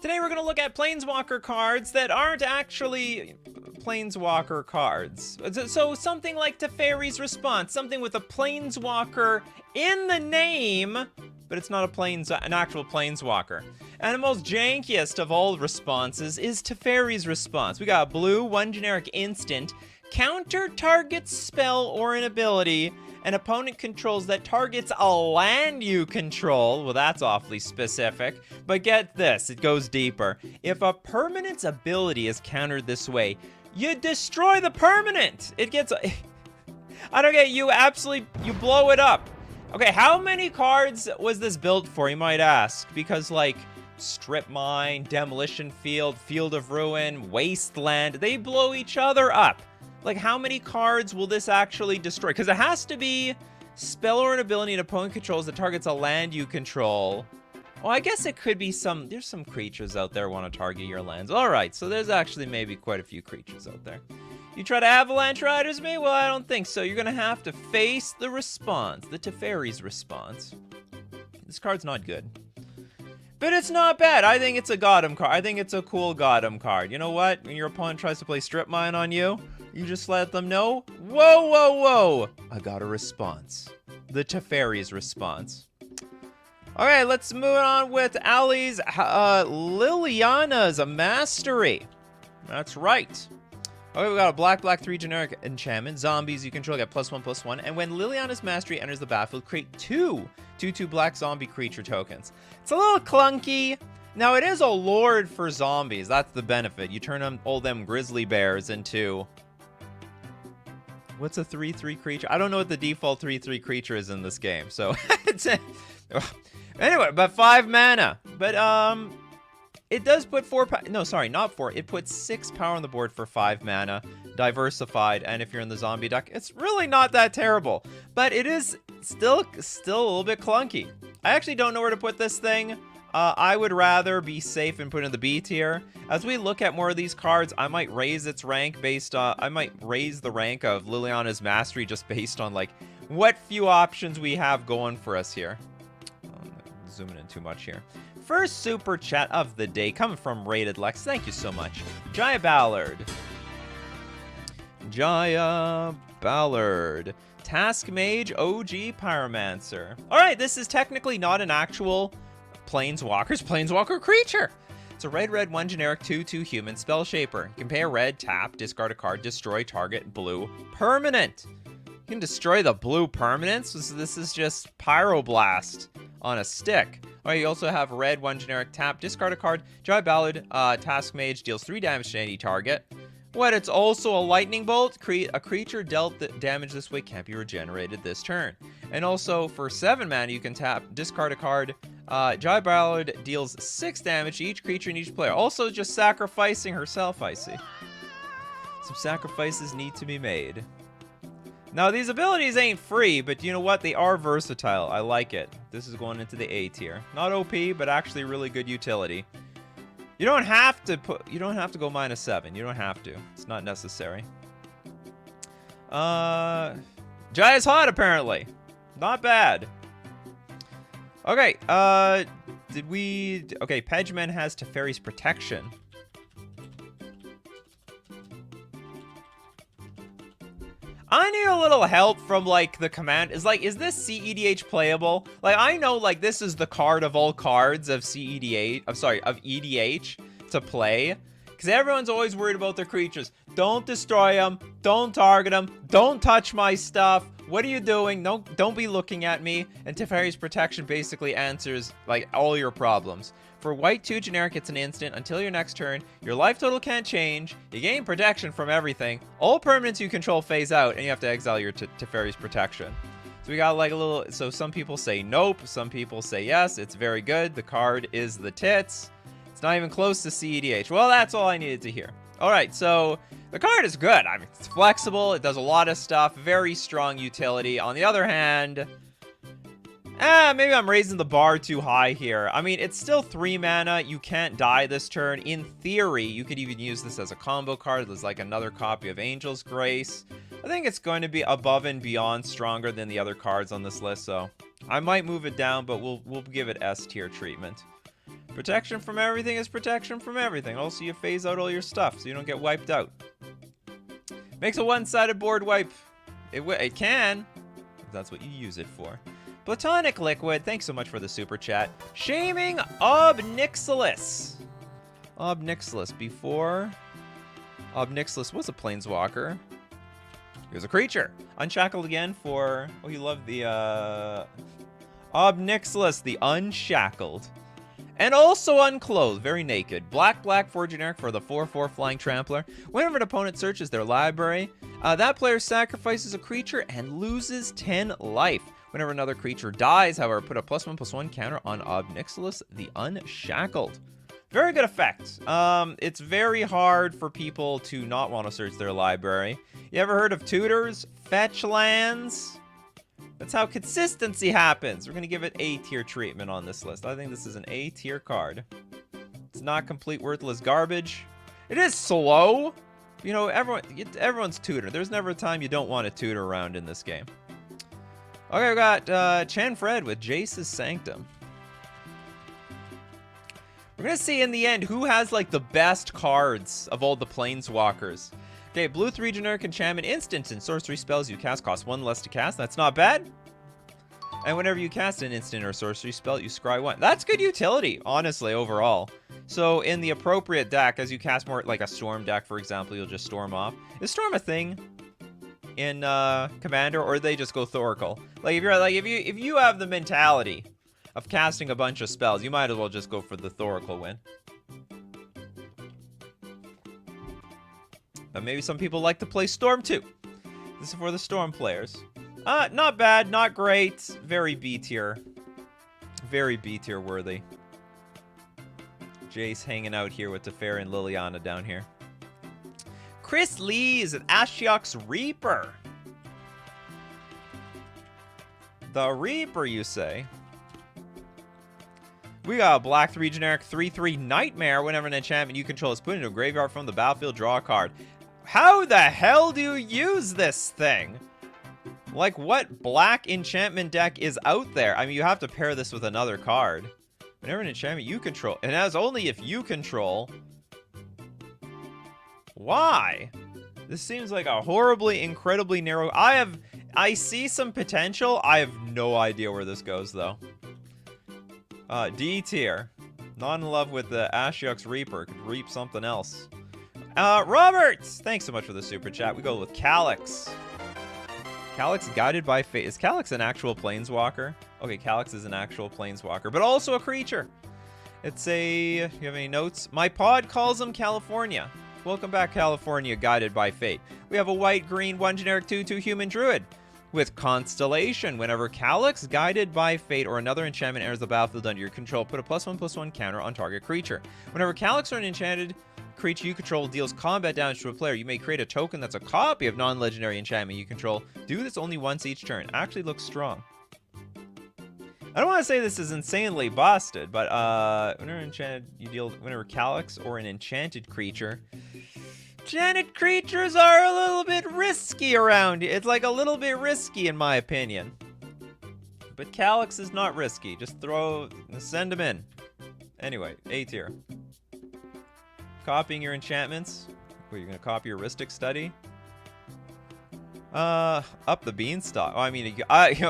Today we're going to look at Planeswalker cards that aren't actually Planeswalker cards. So something like Teferi's Response, something with a Planeswalker in the name, but it's not an actual Planeswalker. And the most jankiest of all responses is Teferi's Response. We got blue, 1 generic instant, counter target's spell or an ability an opponent controls that targets a land you control. Well, that's awfully specific. But get this, it goes deeper. If a permanent's ability is countered this way, you destroy the permanent. It gets... I don't get you blow it up. Okay, how many cards was this built for, you might ask? Because, like, Strip Mine, Demolition Field, Field of Ruin, Wasteland, they blow each other up. Like, how many cards will this actually destroy? Because it has to be spell or an ability an opponent controls that targets a land you control. Well, I guess it could be there's some creatures out there want to target your lands. All right, so there's actually maybe quite a few creatures out there. You try to Avalanche Riders me? Well, I don't think so. You're going to have to face the response, the Teferi's Response. This card's not good. But it's not bad. I think it's a Gotham card. I think it's a cool Gotham card. You know what? When your opponent tries to play Strip Mine on you, you just let them know, whoa, whoa, whoa, I got a response. The Teferi's Response. All right, let's move on with Ali's Liliana's Mastery. That's right. Okay, we got a black 3 generic enchantment. Zombies you control get +1/+1. And when Liliana's Mastery enters the battlefield, create 2 black zombie creature tokens. It's a little clunky. Now, it is a lord for zombies. That's the benefit. You turn all them grizzly bears into... What's a 3/3 creature? I don't know what the default 3/3 creature is in this game. So, it's anyway, but 5 mana. But, it does put 4 no, sorry, not 4. It puts 6 power on the board for 5 mana, diversified, and if you're in the zombie deck, it's really not that terrible. But it is still a little bit clunky. I actually don't know where to put this thing. I would rather be safe and put it in the B tier. As we look at more of these cards, I might raise its rank based on... I might raise the rank of Liliana's Mastery just based on, like, what few options we have going for us here. I'm zooming in too much here. First super chat of the day coming from Rated Lex. Thank you so much. Jaya Ballard. Jaya Ballard. Task Mage OG Pyromancer. Alright, this is technically not an actual Planeswalker creature. It's a red 1 generic 2/2 human spell shaper. You can pay a red, tap, discard a card, destroy target blue permanent. You can destroy the blue permanents. This is just Pyroblast on a stick. Alright, you also have red 1 generic tap, discard a card, Jaya Ballard, Task Mage deals 3 damage to any target. What? It's also a lightning bolt. A creature dealt damage this way can't be regenerated this turn. And also for 7 mana, you can tap, discard a card. Jaya Ballard deals 6 damage to each creature and each player. Also just sacrificing herself, I see. Some sacrifices need to be made. Now, these abilities ain't free, but you know what? They are versatile. I like it. This is going into the A tier. Not OP, but actually really good utility. You don't have to go -7. You don't have to. It's not necessary. Jaya's hot, apparently. Not bad. Okay, okay, Pegman has Teferi's Protection. I need a little help from, like, the command. Is this CEDH playable? Like, I know, like, this is the card of all cards of CEDH, of EDH to play. Because everyone's always worried about their creatures. Don't destroy them. Don't target them. Don't touch my stuff. What are you doing? No, don't be looking at me. And Teferi's Protection basically answers, like, all your problems. For white 2 generic, it's an instant. Until your next turn, your life total can't change. You gain protection from everything. All permanents you control phase out, and you have to exile your Teferi's Protection. So we got like a little... So some people say nope. Some people say yes. It's very good. The card is the tits. It's not even close to CEDH. Well, that's all I needed to hear. All right, so the card is good. I mean, it's flexible. It does a lot of stuff. Very strong utility. On the other hand... maybe I'm raising the bar too high here. I mean, it's still 3 mana. You can't die this turn. In theory, you could even use this as a combo card. There's like another copy of Angel's Grace. I think it's going to be above and beyond stronger than the other cards on this list, so I might move it down, but we'll give it S tier treatment. Protection from everything is protection from everything. Also, you phase out all your stuff so you don't get wiped out. Makes a one-sided board wipe. It can, if that's what you use it for. Platonic Liquid, thanks so much for the super chat. Shaming Obnixilis. Obnixilis, before Obnixilis was a planeswalker. He was a creature. Unshackled again for, oh, you love the, Obnixilis, the Unshackled. And also unclothed, very naked. Black, 4 generic for the 4/4 flying trampler. Whenever an opponent searches their library, that player sacrifices a creature and loses 10 life. Whenever another creature dies, however, put a +1/+1 counter on Obnixilis, the Unshackled. Very good effect. It's very hard for people to not want to search their library. You ever heard of Tutors? Fetch lands? That's how consistency happens. We're going to give it A-tier treatment on this list. I think this is an A-tier card. It's not complete worthless garbage. It is slow. You know, everyone's tutor. There's never a time you don't want a tutor around in this game. Okay, we got Chan Fred with Jace's Sanctum. We're going to see in the end who has, like, the best cards of all the Planeswalkers. Okay, blue 3 generic enchantment, instant and sorcery spells you cast cost 1 less to cast. That's not bad. And whenever you cast an instant or sorcery spell, you scry 1. That's good utility, honestly, overall. So in the appropriate deck, as you cast more, like a Storm deck, for example, you'll just Storm off. Is Storm a thing in Commander, or do they just go Thoracle? Like, if you have the mentality of casting a bunch of spells, you might as well just go for the Thoracle win. But maybe some people like to play Storm too. This is for the Storm players. Not bad, not great. Very B tier. Very B tier worthy. Jace hanging out here with Teferi and Liliana down here. Chris Lees at Ashiok's Reaper. The Reaper, you say? We got a black 3 generic 3/3 Nightmare. Whenever an enchantment you control is put into a graveyard from the battlefield, draw a card. How the hell do you use this thing? Like, what black enchantment deck is out there? I mean, you have to pair this with another card. Whenever an enchantment you control, and that's only if you control. Why? This seems like a horribly, incredibly narrow. I see some potential. I have no idea where this goes, though. D tier. Not in love with the Ashiok's Reaper. Could reap something else. Roberts! Thanks so much for the super chat. We go with Calyx. Calyx Guided by Fate. Is Calyx an actual planeswalker? Okay, Calyx is an actual planeswalker, but also a creature. It's a... You have any notes? My pod calls him California. Welcome back, California, Guided by Fate. We have a white-green 1 generic 2/2 human druid with Constellation. Whenever Calyx, Guided by Fate, or another enchantment enters the battlefield under your control, put a +1/+1 counter on target creature. Whenever Calyx or an enchanted creature you control deals combat damage to a player, you may create a token that's a copy of non-legendary enchantment you control. Do this only once each turn. Actually looks strong. I don't want to say this is insanely busted, but whenever enchanted, you deal whenever Calyx or an enchanted creature. Enchanted creatures are a little bit risky around here. It's like a little bit risky in my opinion. But Calyx is not risky. Just send them in. Anyway, A tier. Copying your enchantments. Wait, you're gonna copy your Ristic Study? Up the Beanstalk. Oh, I mean,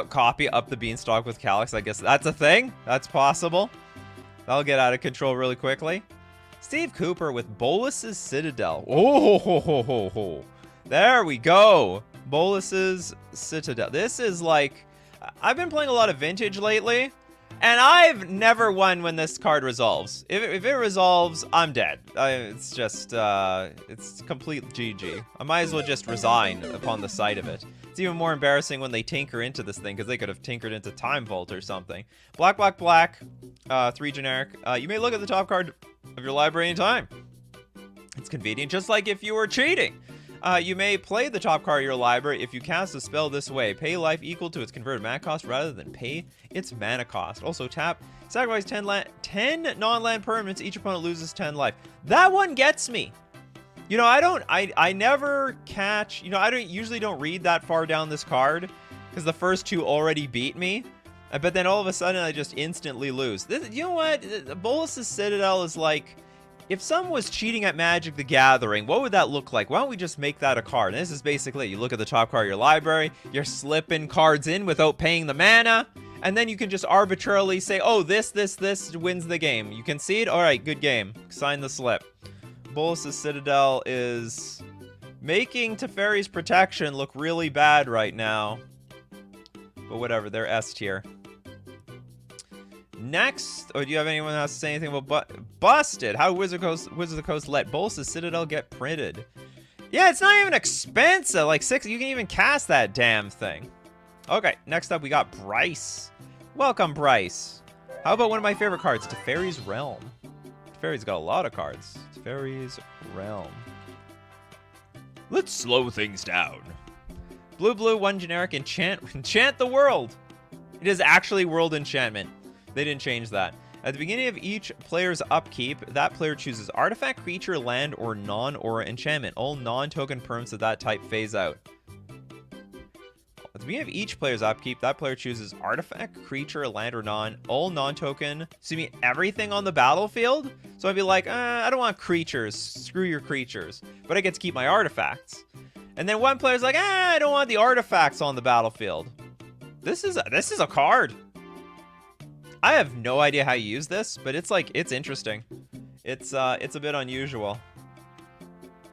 copy Up the Beanstalk with Calyx. I guess that's a thing. That's possible. That'll get out of control really quickly. Steve Cooper with Bolus's Citadel. Oh, ho, ho, ho, ho. There we go. Bolus's Citadel. This is like... I've been playing a lot of Vintage lately, and I've never won when this card resolves. If it resolves, I'm dead. It's just, it's complete GG. I might as well just resign upon the sight of it. It's even more embarrassing when they tinker into this thing, because they could have tinkered into Time Vault or something. Black, 3 generic. You may look at the top card of your library anytime. It's convenient, just like if you were cheating. You may play the top card of your library if you cast a spell this way. Pay life equal to its converted mana cost rather than pay its mana cost. Also tap, sacrifice 10 non-land permanents. Each opponent loses 10 life. That one gets me. You know, I never catch, you know, usually don't read that far down this card because the first two already beat me. But then all of a sudden I just instantly lose. You know what? Bolas's Citadel is like, if someone was cheating at Magic the Gathering, what would that look like? Why don't we just make that a card? And this is basically, you look at the top card of your library, you're slipping cards in without paying the mana, and then you can just arbitrarily say, oh, this wins the game. You can see it? All right, good game. Sign the slip. Bolas's Citadel is making Teferi's Protection look really bad right now. But whatever, they're S tier. Next, do you have anyone else to say anything about Busted? How Wizard of the Coast let Bolas's Citadel get printed? Yeah, it's not even expensive. Like 6, you can even cast that damn thing. Okay, next up we got Bryce. Welcome, Bryce. How about one of my favorite cards, Teferi's Realm? Teferi's got a lot of cards. Teferi's Realm. Let's slow things down. Blue, 1 generic, enchant the world. It is actually world enchantment. They didn't change that. At the beginning of each player's upkeep, that player chooses artifact, creature, land, or non-aura enchantment. All non-token perms of that type phase out. At the beginning of each player's upkeep, that player chooses artifact, creature, land, or all non-token. So you mean everything on the battlefield? So I'd be like, I don't want creatures. Screw your creatures. But I get to keep my artifacts. And then one player's like, I don't want the artifacts on the battlefield. This is a card. I have no idea how you use this, but it's interesting. It's a bit unusual.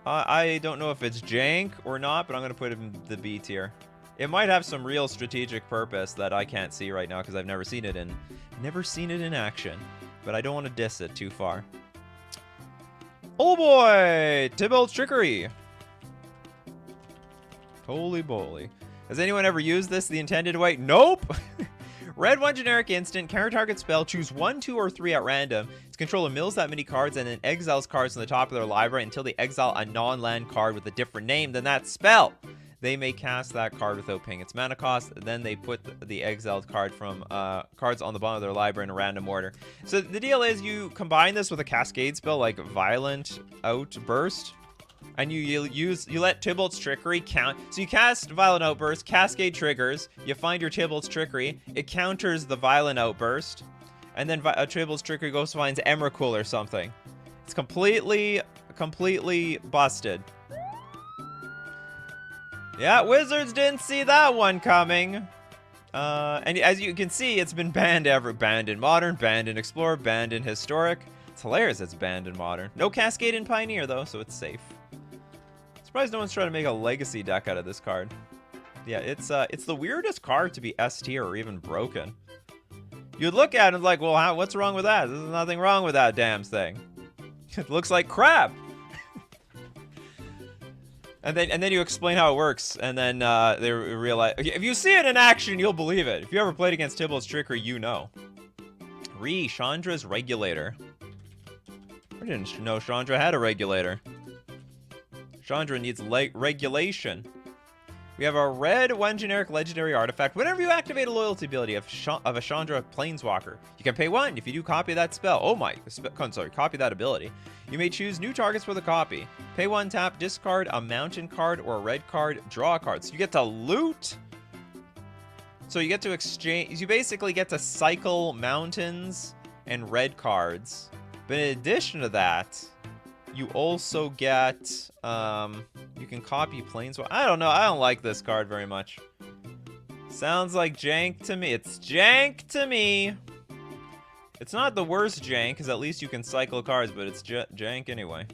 I don't know if it's jank or not, but I'm gonna put it in the B tier. It might have some real strategic purpose that I can't see right now because I've never seen it in action. But I don't want to diss it too far. Oh boy, Tybalt's Trickery. Holy moly. Has anyone ever used this the intended way? Nope. Red 1 generic instant, counter target spell, choose 1, 2, or 3 at random. Its controller mills that many cards and then exiles cards from the top of their library until they exile a non-land card with a different name than that spell. They may cast that card without paying its mana cost. Then they put the exiled card from cards on the bottom of their library in a random order. So the deal is you combine this with a cascade spell like Violent Outburst. And you let Tybalt's Trickery count. So you cast Violent Outburst, Cascade triggers, you find your Tybalt's Trickery, it counters the Violent Outburst, and then Tybalt's Trickery goes finds Emrakul or something. It's completely busted. Yeah, Wizards didn't see that one coming. And as you can see, it's been banned in Modern, banned in Explorer, banned in Historic. It's hilarious it's banned in Modern. No Cascade in Pioneer though, so it's safe. Surprised no one's trying to make a legacy deck out of this card. Yeah, it's the weirdest card to be S tier or even broken. You'd look at it and like, well, what's wrong with that? There's nothing wrong with that damn thing. It looks like crap. And then you explain how it works, and then they realize if you see it in action, you'll believe it. If you ever played against Tybalt's Trickery, you know. Chandra's Regulator. I didn't know Chandra had a regulator. Chandra needs regulation. We have a red 1 generic legendary artifact. Whenever you activate a loyalty ability of a Chandra Planeswalker, you can pay 1. If you do, copy that spell. Oh my, copy that ability. You may choose new targets for the copy. Pay 1, tap, discard a mountain card or a red card, draw a card. So you get to loot. So you get to exchange. You basically get to cycle mountains and red cards. But in addition to that, you also get, you can copy Planeswalker. I don't know. I don't like this card very much. Sounds like jank to me. It's jank to me. It's not the worst jank, because at least you can cycle cards, but it's jank anyway.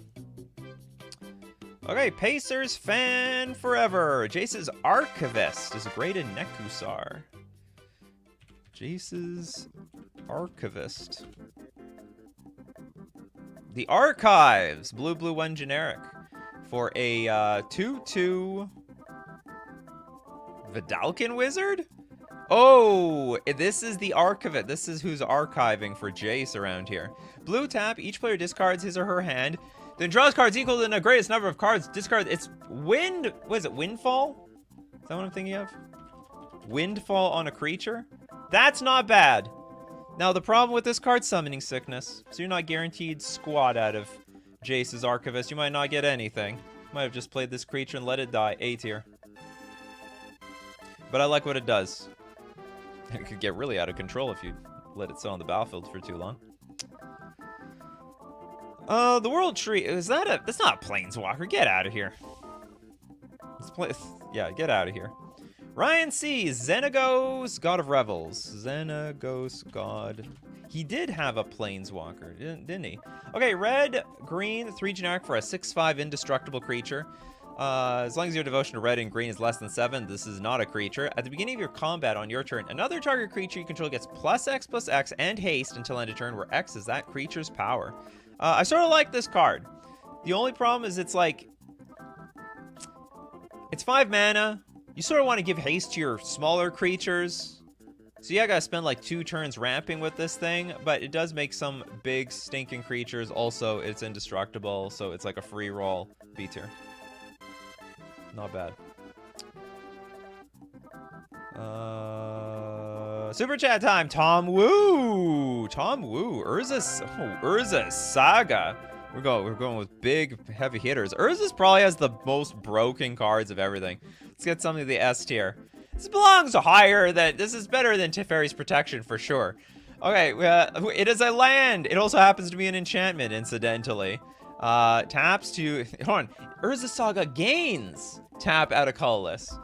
Okay, Pacers fan forever. Jace's Archivist is great in Nekusar. Jace's Archivist. The Archives, blue 1 generic, for a 2/2 Vidalcan Wizard. Oh, this is the Archivist. This is who's archiving for Jace around here. Blue tap, each player discards his or her hand, then draws cards equal to the greatest number of cards. Discard. It's what is it? Windfall? Is that what I'm thinking of? Windfall on a creature. That's not bad. Now, the problem with this card, Summoning Sickness. So you're not guaranteed squat out of Jace's Archivist. You might not get anything. You might have just played this creature and let it die. A tier. But I like what it does. It could get really out of control if you let it sit on the battlefield for too long. The World Tree, is that a... That's not a Planeswalker. Get out of here. Yeah, get out of here. Ryan C. Xenagos, God of Revels. Xenagos, God. He did have a Planeswalker, didn't he? Okay, red, green, 3 generic for a 6/5 indestructible creature. As long as your devotion to red and green is less than 7, this is not a creature. At the beginning of your combat on your turn, another target creature you control gets +X/+X and haste until end of turn, where X is that creature's power. I sort of like this card. The only problem is it's like... It's 5 mana. You sort of want to give haste to your smaller creatures. So yeah, I gotta spend like 2 turns ramping with this thing, but it does make some big stinking creatures. Also, it's indestructible, so it's like a free roll B tier. Not bad. Super chat time. Tom Woo. Tom Woo. Urza Saga. We're going with big heavy hitters. Urza's probably has the most broken cards of everything. Let's get something to the S tier. This belongs higher than... This is better than Teferi's Protection for sure. Okay, it is a land. It also happens to be an enchantment, incidentally. Taps to... Hold on. Urza Saga gains tap out of colorless,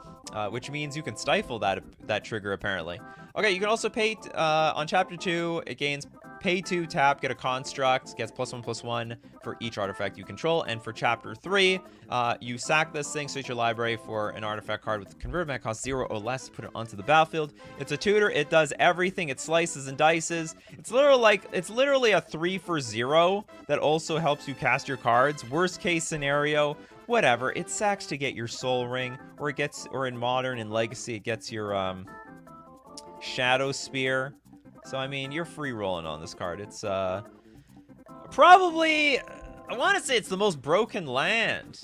which means you can stifle that trigger, apparently. Okay, you can also pay... on Chapter 2, it gains... Pay 2, tap, get a construct, gets +1/+1 for each artifact you control. And for Chapter 3, you sack this thing, search your library for an artifact card with convert mana cost 0 or less, put it onto the battlefield. It's a tutor, it does everything, it slices and dices. It's literally a 3 for 0 that also helps you cast your cards. Worst case scenario, whatever, it sacks to get your Soul Ring, or in Modern and Legacy, it gets your Shadow Spear. So, I mean, you're free rolling on this card. It's, probably, I want to say it's the most broken land,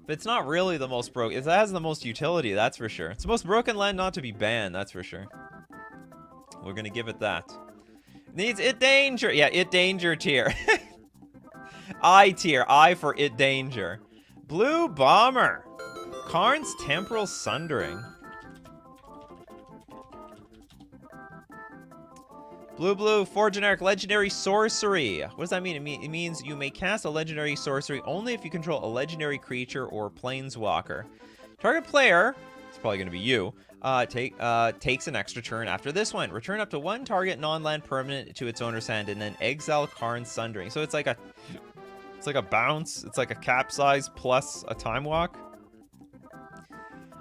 but it's not really the most broken. It has the most utility, that's for sure. It's the most broken land not to be banned, that's for sure. We're going to give it that. Needs It Danger. Yeah, It Danger tier. I tier. I for It Danger. Blue Bomber. Karn's Temporal Sundering. Blue, 4 generic legendary sorcery. What does that mean? It means you may cast a legendary sorcery only if you control a legendary creature or planeswalker. Target player, it's probably going to be you, takes an extra turn after this one. Return up to 1 target non-land permanent to its owner's hand, and then exile Karn's Sundering. So it's like a bounce. It's like a capsize plus a time walk.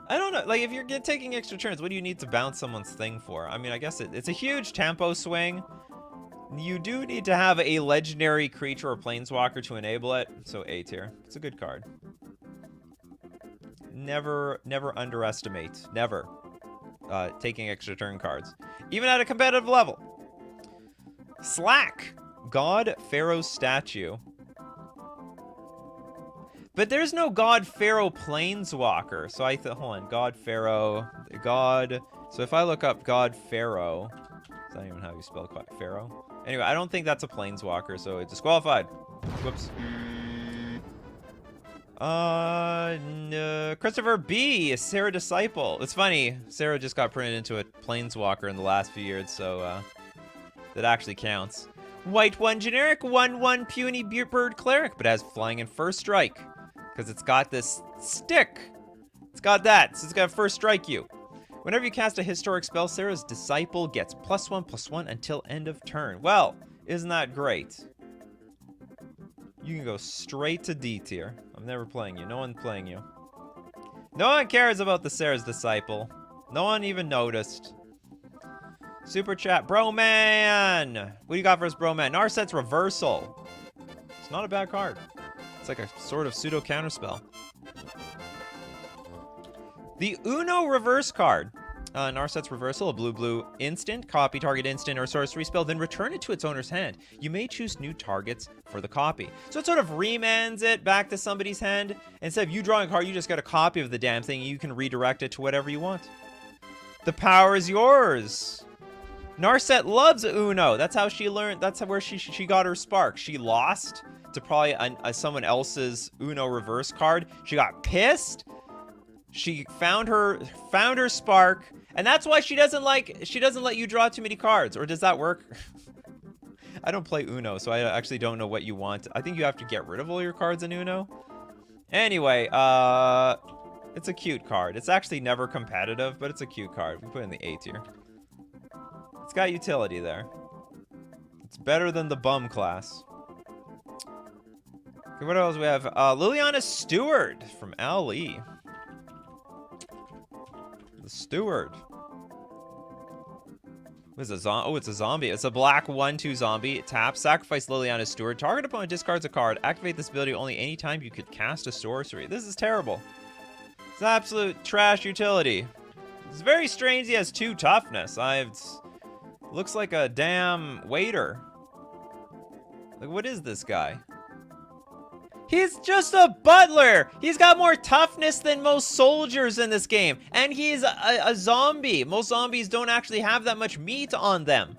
I don't know, like, if you're taking extra turns, what do you need to bounce someone's thing for? I mean, I guess it's a huge tempo swing. You do need to have a legendary creature or planeswalker to enable it, so A tier. It's a good card. Never underestimate, never, taking extra turn cards. Even at a competitive level. Slack, God Pharaoh's Statue. But there's no God Pharaoh Planeswalker. So I thought, hold on, God Pharaoh, God. So if I look up God Pharaoh, is that even how you spell Pharaoh? Anyway, I don't think that's a Planeswalker, so it's disqualified. Whoops. No, Christopher B, Sarah Disciple. It's funny, Sarah just got printed into a Planeswalker in the last few years, so that actually counts. White 1 generic, 1/1 puny bird cleric, but has flying and first strike. Because it's got this stick. It's got that, so it's got first strike you. Whenever you cast a historic spell, Sarah's Disciple gets +1/+1 until end of turn. Well, isn't that great? You can go straight to D tier. I'm never playing you. No one's playing you. No one cares about the Sarah's Disciple. No one even noticed. Super chat, bro man. What do you got for us, bro man? Narset's Reversal. It's not a bad card. It's like a sort of pseudo counterspell. The Uno reverse card. Narset's Reversal, a blue instant. Copy target instant or sorcery spell, then return it to its owner's hand. You may choose new targets for the copy. So it sort of remands it back to somebody's hand. Instead of you drawing a card, you just get a copy of the damn thing. And you can redirect it to whatever you want. The power is yours. Narset loves Uno. That's how she learned. That's where she got her spark. She lost to probably someone else's Uno reverse card. She got pissed. She found her spark, And that's why she doesn't let you draw too many cards. Or does that work? I don't play Uno, so I actually don't know what you want. I think you have to get rid of all your cards in Uno. Anyway, it's a cute card. It's actually never competitive, but it's a cute card. We put it in the A tier. It's got utility there. It's better than the bum class. Okay, what else we have? Liliana Steward from LE. The Steward. What is a oh, it's a zombie. It's a black 1/2 zombie. Tap, sacrifice Liliana Steward. Target opponent discards a card. Activate this ability only anytime you could cast a sorcery. This is terrible. It's absolute trash utility. It's very strange he has 2 toughness. Looks like a damn waiter. Like, what is this guy? He's just a butler. He's got more toughness than most soldiers in this game. And he's a zombie. Most zombies don't actually have that much meat on them.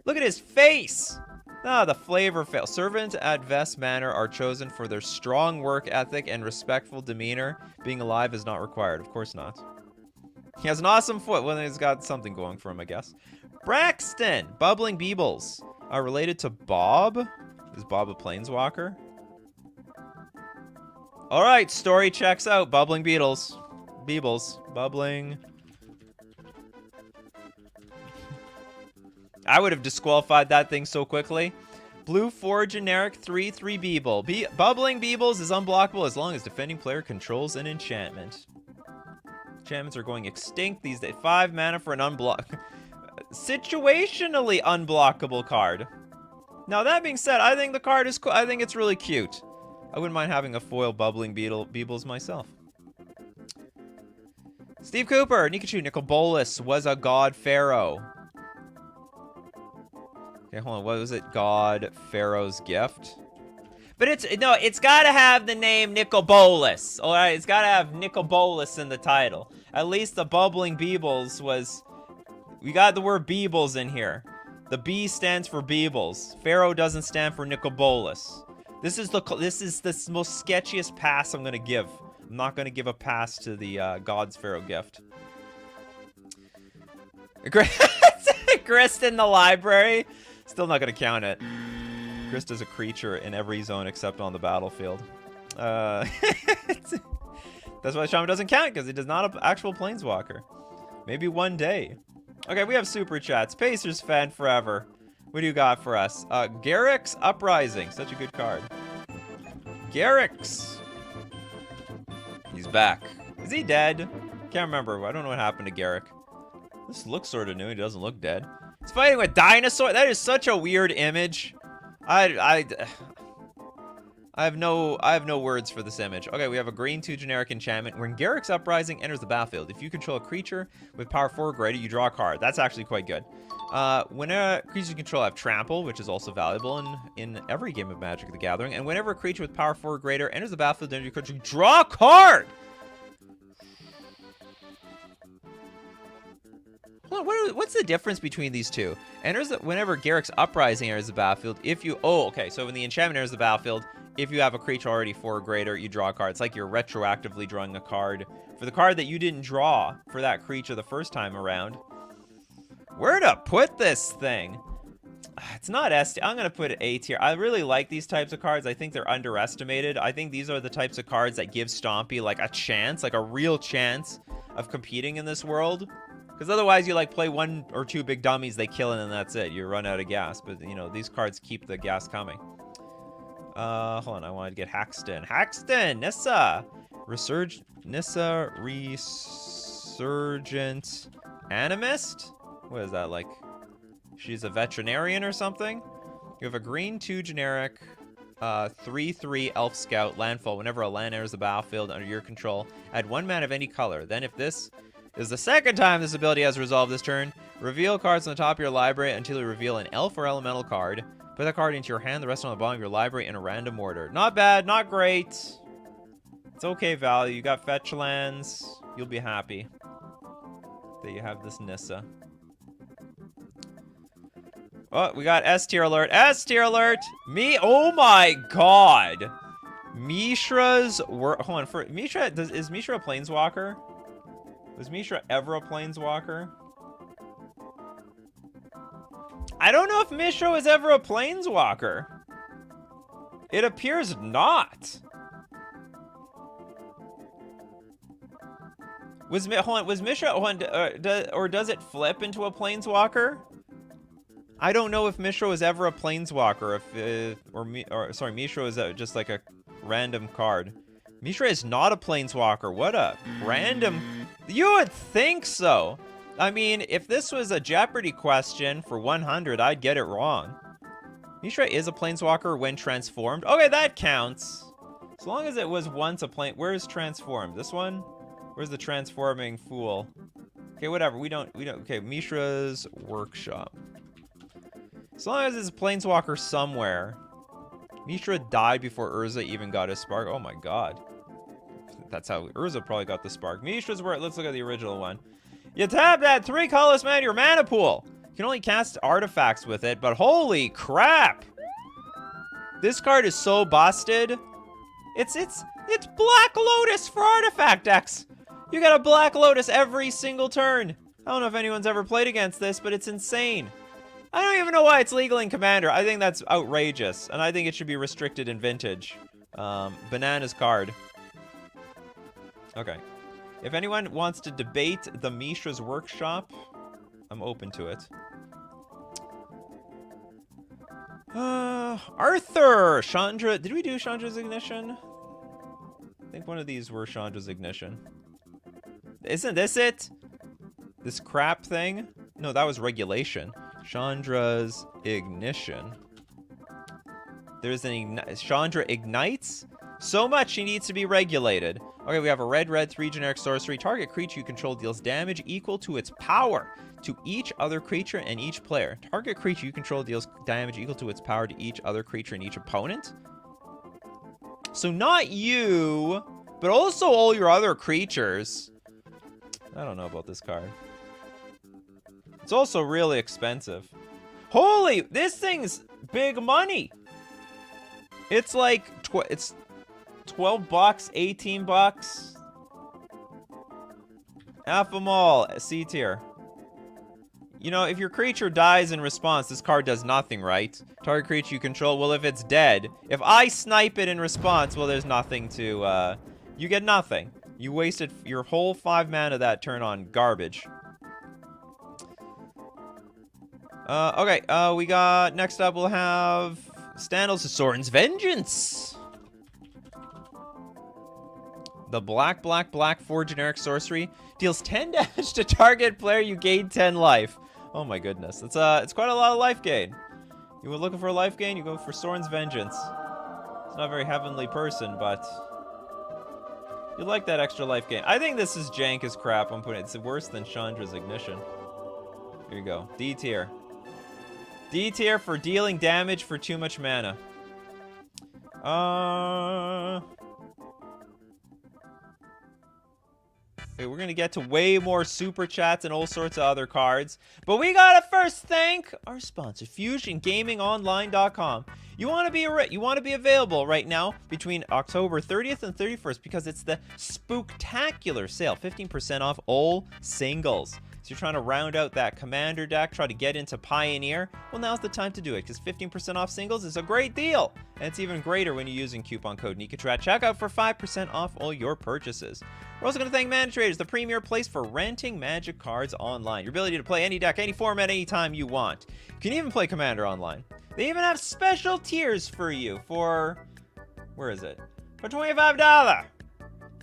Look at his face. Ah, the flavor fail. Servants at Vest Manor are chosen for their strong work ethic and respectful demeanor. Being alive is not required. Of course not. He has an awesome foot. Well, he's got something going for him, I guess. Braxton. Bubbling Beebles. Are related to Bob. Is Bob a planeswalker? All right, story checks out. Bubbling Beetles. Beebles. Bubbling. I would have disqualified that thing so quickly. Blue 4 generic 3/3 Beeble. Bubbling Beebles is unblockable as long as defending player controls an enchantment. Enchantments are going extinct these days. 5 mana for an situationally unblockable card. Now that being said, I think the card is cool. I think it's really cute. I wouldn't mind having a foil Bubbling Beebles myself. Steve Cooper, Nikachu, Nicol Bolas was a god pharaoh. Okay, hold on. What was it? God Pharaoh's gift. But it's gotta have the name Nicol Bolas. All right, it's gotta have Nicol Bolas in the title. At least the Bubbling Beebles was. We got the word Beebles in here. The B stands for Beebles. Pharaoh doesn't stand for Nicol Bolas. This is the most sketchiest pass I'm gonna give. I'm not gonna give a pass to the God's Pharaoh gift. Grist in the library. Still not gonna count it. Grist is a creature in every zone except on the battlefield. That's why Shaman doesn't count, because it is not an actual planeswalker. Maybe one day. Okay, we have super chats. Pacers fan forever. What do you got for us? Garrick's Uprising. Such a good card. Garrick's. He's back. Is he dead? Can't remember. I don't know what happened to Garrick. This looks sort of new. He doesn't look dead. He's fighting with dinosaur. That is such a weird image. I have no words for this image. Okay, we have a green 2 generic enchantment. When Garrick's Uprising enters the battlefield, if you control a creature with power 4 or greater, you draw a card. That's actually quite good. When a creature you control have trample, which is also valuable in every game of Magic the Gathering, and whenever a creature with power 4 or greater enters the battlefield, then you draw a card! Hold on, what's the difference between these two? Whenever Garrick's Uprising enters the battlefield, so when the enchantment enters the battlefield, if you have a creature already 4 or greater, you draw a card. It's like you're retroactively drawing a card for the card that you didn't draw for that creature the first time around. Where to put this thing? It's not S tier. I'm going to put it A tier. I really like these types of cards. I think they're underestimated. I think these are the types of cards that give Stompy like a chance, like a real chance of competing in this world. Because otherwise you like play 1 or 2 big dummies, they kill it, and that's it. You run out of gas. But, you know, these cards keep the gas coming. Hold on. I wanted to get Haxton. Haxton! Nissa! Nissa Resurgent Animist? What is that, like? She's a veterinarian or something? You have a green 2 generic 3/3 Elf Scout landfall. Whenever a land enters the battlefield under your control, add 1 mana of any color. Then if this is the second time this ability has resolved this turn, reveal cards on the top of your library until you reveal an elf or elemental card. Put that card into your hand, the rest on the bottom of your library in a random order. Not bad, not great. It's okay value. You got fetch lands. You'll be happy that you have this Nissa. Oh, we got S tier alert. S tier alert. Oh my god. Mishra's work. Hold on. Is Mishra a planeswalker? Was Mishra ever a Planeswalker? I don't know if Mishra was ever a Planeswalker. It appears not. Was Mishra, or does it flip into a Planeswalker? I don't know if Mishra was ever a Planeswalker, sorry, Mishra is just like a random card. Mishra is not a Planeswalker. What a random... You would think so. I mean, if this was a Jeopardy question for 100, I'd get it wrong. Mishra is a Planeswalker when transformed. Okay, that counts. As long as it was once a plane... Where's transformed? This one? Where's the transforming fool? Okay, whatever. We don't... Okay, Mishra's workshop. As long as it's a Planeswalker somewhere. Mishra died before Urza even got his spark. Oh my god. That's how Urza probably got the spark. Mishra's where... Let's look at the original one. You tap that 3 colorless mana to your mana pool. You can only cast artifacts with it, but holy crap! This card is so busted. It's Black Lotus for artifact decks. You got a Black Lotus every single turn. I don't know if anyone's ever played against this, but it's insane. I don't even know why it's legal in Commander. I think that's outrageous, and I think it should be restricted in Vintage. Bananas card. Okay. If anyone wants to debate the Mishra's workshop, I'm open to it. Arthur! Chandra. Did we do Chandra's Ignition? I think one of these were Chandra's Ignition. Isn't this it? This crap thing? No, that was Regulation. Chandra's Ignition. There's an Chandra Ignites? So much she needs to be regulated. Okay, we have a red, 3 generic sorcery. Target creature you control deals damage equal to its power to each other creature and each player. Target creature you control deals damage equal to its power to each other creature and each opponent. So not you, but also all your other creatures. I don't know about this card. It's also really expensive. Holy, this thing's big money. It's like, it's 12 bucks, 18 bucks. F them all, C tier. You know, if your creature dies in response, this card does nothing, right? Target creature you control, well, if it's dead, if I snipe it in response, well, there's nothing to, you get nothing. You wasted your whole 5 mana that turn on garbage. Okay, we got, next up we'll have Standals of Sorin's Vengeance. The black 4 generic sorcery deals 10 damage to target player, you gain 10 life. Oh my goodness, it's quite a lot of life gain. You were looking for a life gain, you go for Sorin's Vengeance. It's not a very heavenly person, but you like that extra life gain. I think this is jank as crap. I'm putting it's worse than Chandra's Ignition. Here you go, D tier. D tier for dealing damage for too much mana. Okay, we're gonna get to way more super chats and all sorts of other cards, but we gotta first thank our sponsor, FusionGamingOnline.com. You want to be available right now between October 30th and 31st because it's the spooktacular sale, 15% off all singles. So you're trying to round out that Commander deck, try to get into Pioneer, well, now's the time to do it because 15% off singles is a great deal. And it's even greater when you're using coupon code Nikachu at checkout for 5% off all your purchases. We're also going to thank Mana Traders, the premier place for renting Magic cards online. Your ability to play any deck, any format, anytime you want. You can even play Commander online. They even have special tiers for you for, where is it? For $25.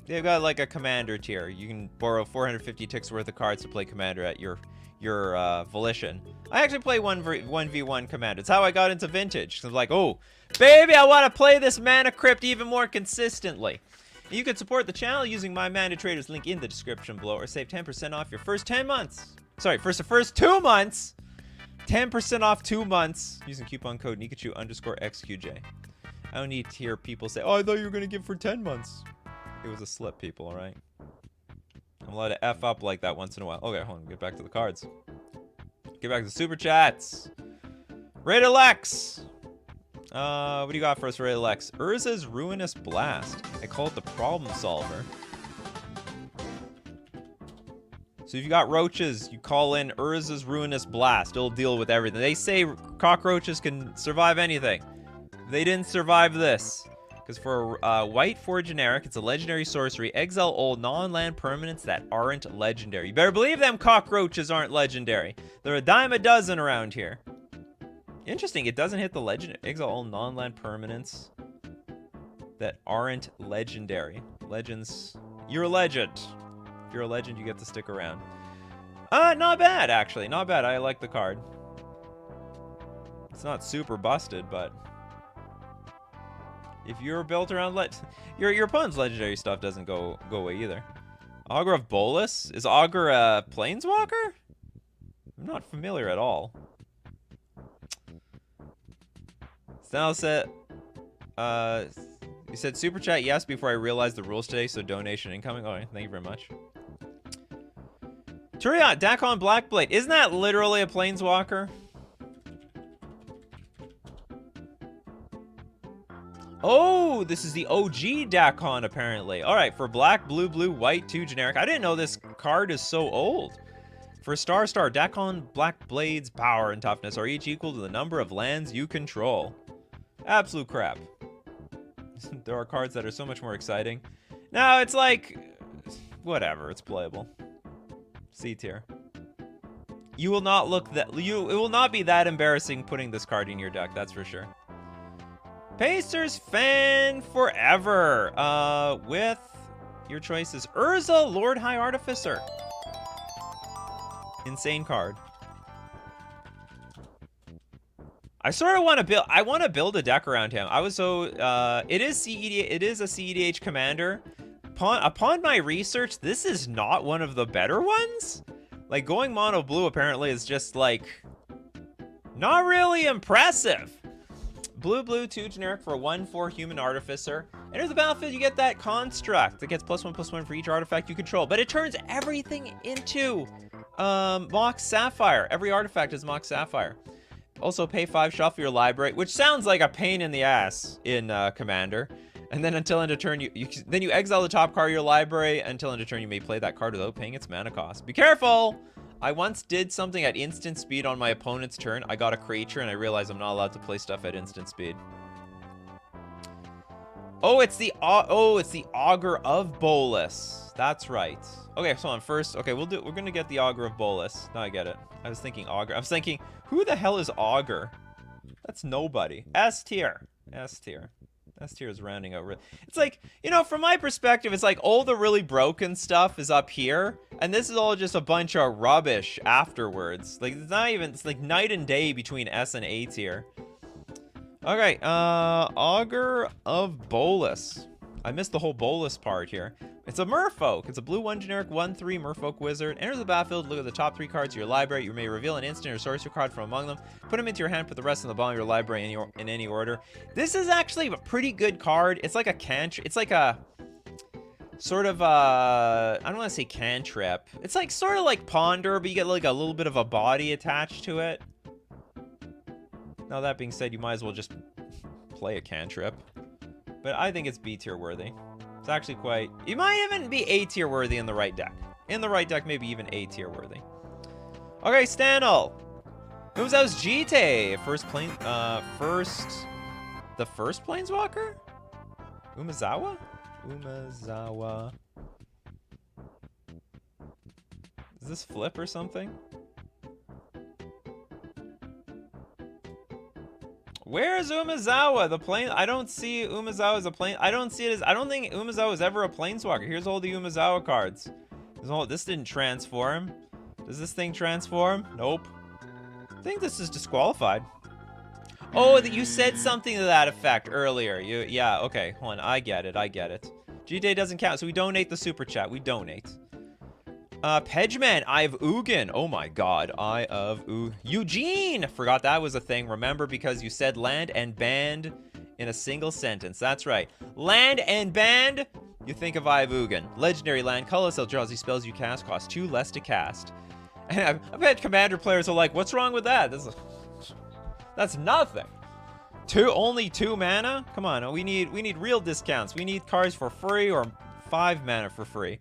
They've got like a Commander tier. You can borrow 450 ticks worth of cards to play Commander at your volition. I actually play 1v1 Commander. It's how I got into Vintage. So I was like, oh, baby, I want to play this Mana Crypt even more consistently. You can support the channel using my Mana Traders link in the description below or save 10% off your first 10 months. Sorry, the first 2 months. 10% off 2 months using coupon code Nikachu_XQJ. I don't need to hear people say, oh, I thought you were going to give for 10 months. It was a slip, people, alright? I'm allowed to F up like that once in a while. Okay, hold on, get back to the cards. Get back to the super chats. Rated Lex! What do you got for us, Rated Lex? Urza's Ruinous Blast. I call it the problem solver. So if you got roaches, you call in Urza's Ruinous Blast. It'll deal with everything. They say cockroaches can survive anything. They didn't survive this. Because for white 4 generic, it's a legendary sorcery. Exile all non-land permanents that aren't legendary. You better believe them cockroaches aren't legendary. They're a dime a dozen around here. Interesting, it doesn't hit the legend. Exile all non-land permanents that aren't legendary. Legends. You're a legend. If you're a legend, you get to stick around. Not bad, actually. Not bad. I like the card. It's not super busted, but if you're built around your opponent's legendary stuff doesn't go away either. Augur of Bolas? Is Augur a Planeswalker? I'm not familiar at all. Snell said, you said super chat yes before I realized the rules today, so donation incoming. Alright, thank you very much. Turiat, Dakon Blackblade. Isn't that literally a Planeswalker? Oh, this is the OG Dakon, apparently. Alright, for black, blue, blue, white, 2 generic. I didn't know this card is so old. For Star, Dakon Blackblade's power and toughness are each equal to the number of lands you control. Absolute crap. There are cards that are so much more exciting. No, it's like, whatever, it's playable. C tier. You will not look that, it will not be that embarrassing putting this card in your deck, that's for sure. Pacers fan forever. With your choices, Urza, Lord High Artificer. Insane card. I sort of want to build. I want to build a deck around him. I was so. It is CED. It is a CEDH commander. Upon my research, this is not one of the better ones. Like going mono blue apparently is just like not really impressive. Blue, blue, 2 generic for a 1/4 human artificer. Enter the battlefield, you get that construct. It gets +1/+1 for each artifact you control, but it turns everything into Mox Sapphire. Every artifact is Mox Sapphire. Also pay 5, shuffle your library, which sounds like a pain in the ass in Commander. And then until end of turn, then you exile the top card of your library. Until end of turn, you may play that card without paying its mana cost. Be careful! I once did something at instant speed on my opponent's turn. I got a creature and I realized I'm not allowed to play stuff at instant speed. Oh, it's the Augur of Bolas. That's right. Okay, so on first. Okay, we're gonna get the Augur of Bolas. Now I get it. I was thinking Augur. I was thinking, who the hell is Augur? That's nobody. S tier. S tier. S tier is rounding out. It's like, you know, from my perspective, it's like all the really broken stuff is up here, and this is all just a bunch of rubbish afterwards. Like, it's not even, it's like night and day between S and A tier. Okay, Augur of Bolas. I missed the whole Bolas part here. It's a Merfolk. It's a blue 1 generic 1/3 Merfolk wizard. Enter the battlefield, look at the top 3 cards of your library. You may reveal an instant or sorcery card from among them. Put them into your hand, put the rest in the bottom of your library in any order. This is actually a pretty good card. It's like a cantrip. It's like a sort of I don't want to say cantrip. It's like sort of like Ponder, but you get like a little bit of a body attached to it. Now that being said, you might as well just play a cantrip. But I think it's B tier worthy. It's actually quite... It might even be A tier worthy in the right deck. In the right deck, maybe even A tier worthy. Okay, Stanel. Who's those Jite? First plane... The first Planeswalker? Umezawa? Umezawa. Is this flip or something? Where is Umezawa? The plane. I don't see Umezawa as a plane. I don't see it as. I don't think Umezawa is ever a planeswalker. Here's all the Umezawa cards. This didn't transform. Does this thing transform? Nope. I think this is disqualified. Oh, that you said something to that effect earlier. Yeah. Okay. Hold on. I get it. I get it. G-Day doesn't count, so we donate the super chat. We donate. Pedgeman, Eye of Ugin. Oh my god, Eye of Eugene! Forgot that was a thing. Remember, because you said land and band in a single sentence. That's right. Land and band, you think of Eye of Ugin. Legendary land, colorless Eldrazi spells you cast cost 2 less to cast. And I've had Commander players are like, what's wrong with that? That's nothing. Only 2 mana? Come on, we need real discounts. We need cards for free or 5 mana for free.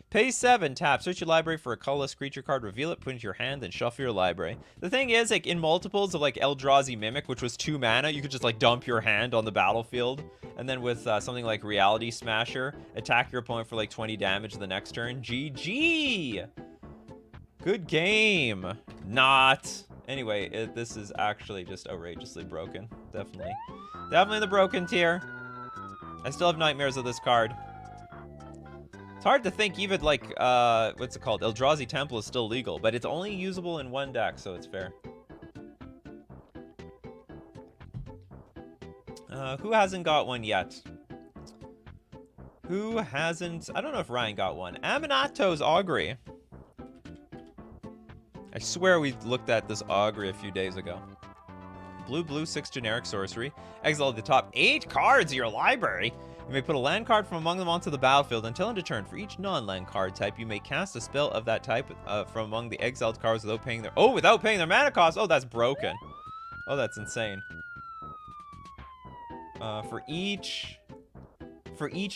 Pay 7, tap, search your library for a colorless creature card, reveal it, put it into your hand, then shuffle your library. The thing is, like, in multiples of, like, Eldrazi Mimic, which was 2 mana, you could just, like, dump your hand on the battlefield. And then with something like Reality Smasher, attack your opponent for, like, 20 damage the next turn. GG! Good game. Not. Anyway, this is actually just outrageously broken. Definitely. Definitely in the broken tier. I still have nightmares of this card. It's hard to think even like, what's it called? Eldrazi Temple is still legal, but it's only usable in 1 deck, so it's fair. Who hasn't got one yet? Who hasn't? I don't know if Ryan got one. Aminato's Augury. I swear we looked at this Augury a few days ago. Blue, 6 generic sorcery. Exile the top 8 cards of your library. You may put a land card from among them onto the battlefield until end of turn. For each non-land card type, you may cast a spell of that type from among the exiled cards without paying their mana cost. Oh, that's broken. Oh, that's insane. For each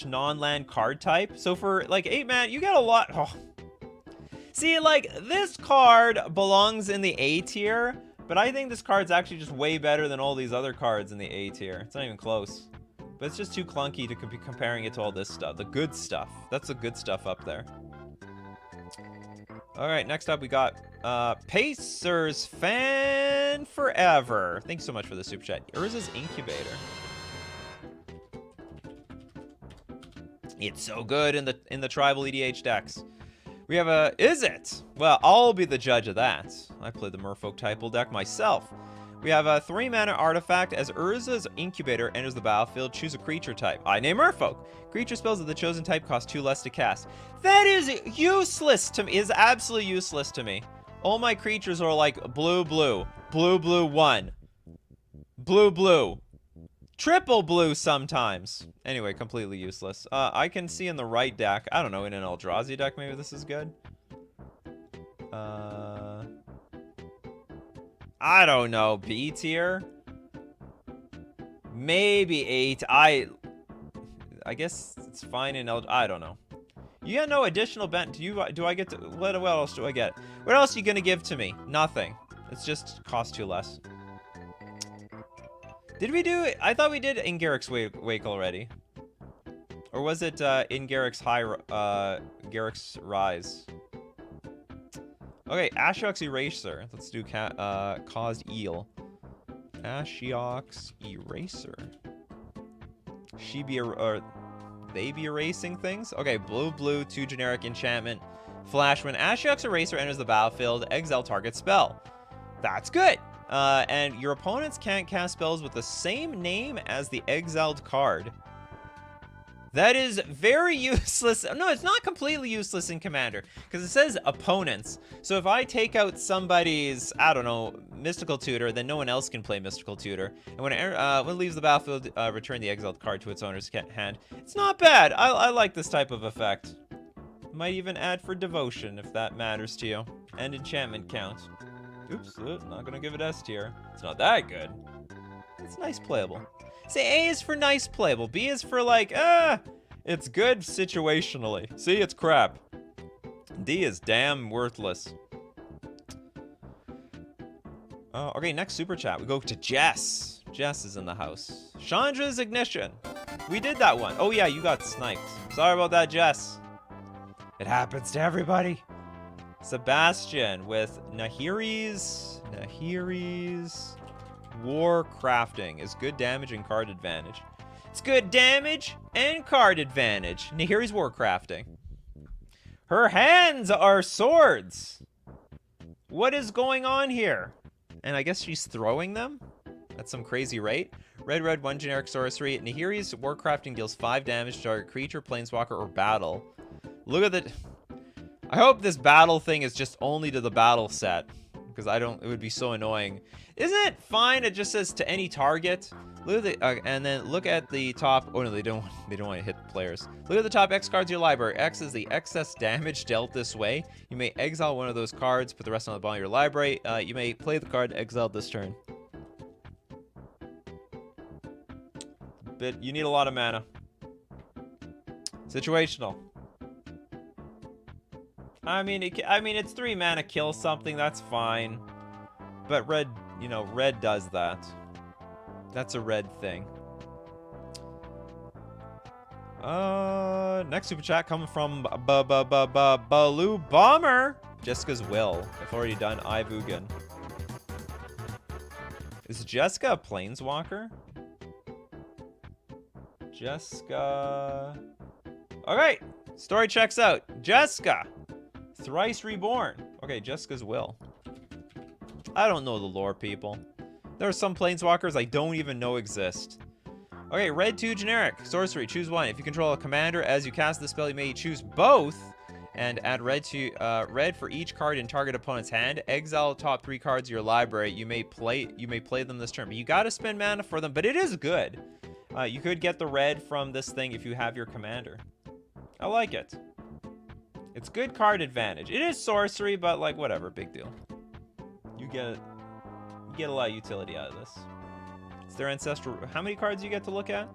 non-land card type. So for like 8 mana, you get a lot. Oh. See, like this card belongs in the A tier, but I think this card's actually just way better than all these other cards in the A tier. It's not even close. But it's just too clunky to be comparing it to all this stuff. The good stuff. That's the good stuff up there. Alright, next up we got Pacers Fan Forever. Thanks so much for the super chat. Urza's Incubator. It's so good in the tribal EDH decks. We have a... Is it? Well, I'll be the judge of that. I play the Merfolk typal deck myself. We have a 3 mana artifact. As Urza's Incubator enters the battlefield, choose a creature type. I name Merfolk. Creature spells of the chosen type cost 2 less to cast. That is useless to me. Is absolutely useless to me. All my creatures are like blue, 1. Blue. Triple blue sometimes. Anyway, completely useless. I can see in the right deck. I don't know, in an Eldrazi deck, maybe this is good. I don't know. B tier? Maybe 8. I guess it's fine in I don't know. You got no additional do I get to... What else do I get? What else are you gonna give to me? Nothing. It's just cost 2 less. Did we do it? I thought we did in Garrick's Wake already. Or was it in Garrick's Garrick's Rise? Okay, Ashiok's Eraser. Let's do Caused Eel. Ashiok's Eraser. They be erasing things? Okay, blue, 2 generic enchantment. Flash, when Ashiok's Eraser enters the battlefield, exile target spell. That's good. And your opponents can't cast spells with the same name as the exiled card. That is very useless. No, it's not completely useless in Commander, because it says opponents. So if I take out somebody's, I don't know, Mystical Tutor, then no one else can play Mystical Tutor. And when it leaves the battlefield, return the exiled card to its owner's hand. It's not bad. I like this type of effect. Might even add for Devotion, if that matters to you. And enchantment count. Oops, not gonna give it S tier. It's not that good. It's nice playable. Say A is for nice playable. B is for like, it's good situationally. C, it's crap. D is damn worthless. Okay, next super chat. We go to Jess. Jess is in the house. Chandra's Ignition. We did that one. Oh yeah, you got sniped. Sorry about that, Jess. It happens to everybody. Sebastian with Nahiri's War Crafting is good damage and card advantage. It's good damage and card advantage. Nahiri's War Crafting. Her hands are swords. What is going on here? And I guess she's throwing them at some crazy rate. Red, 1 generic sorcery. Nahiri's War Crafting deals 5 damage to target creature, planeswalker, or battle. Look at the... I hope this battle thing is just only to the battle set, because it would be so annoying. Isn't it fine? It just says to any target. Look at the, and then look at the top. Oh no, they don't want to hit players. Look at the top X cards of your library. X is the excess damage dealt this way. You may exile one of those cards, put the rest on the bottom of your library. You may play the card exiled this turn. But you need a lot of mana. Situational. I mean, it's 3 mana, kill something, that's fine. But red, you know, red does that. That's a red thing. Next super chat coming from Baloo Bomber. Jessica's Will. I've already done Ivugan. Is Jessica a planeswalker? Jessica. Okay, story checks out. Jessica, thrice reborn. Okay, Jessica's Will. I don't know the lore, people. There are some planeswalkers I don't even know exist. Okay, red 2 generic. Sorcery, choose one. If you control a commander, as you cast the spell, you may choose both. And add red to red for each card in target opponent's hand. Exile top 3 cards of your library. You may play them this turn. But you gotta spend mana for them, but it is good. You could get the red from this thing if you have your commander. I like it. It's good card advantage. It is sorcery, but like whatever, big deal. You get a lot of utility out of this. Is there ancestral? How many cards do you get to look at?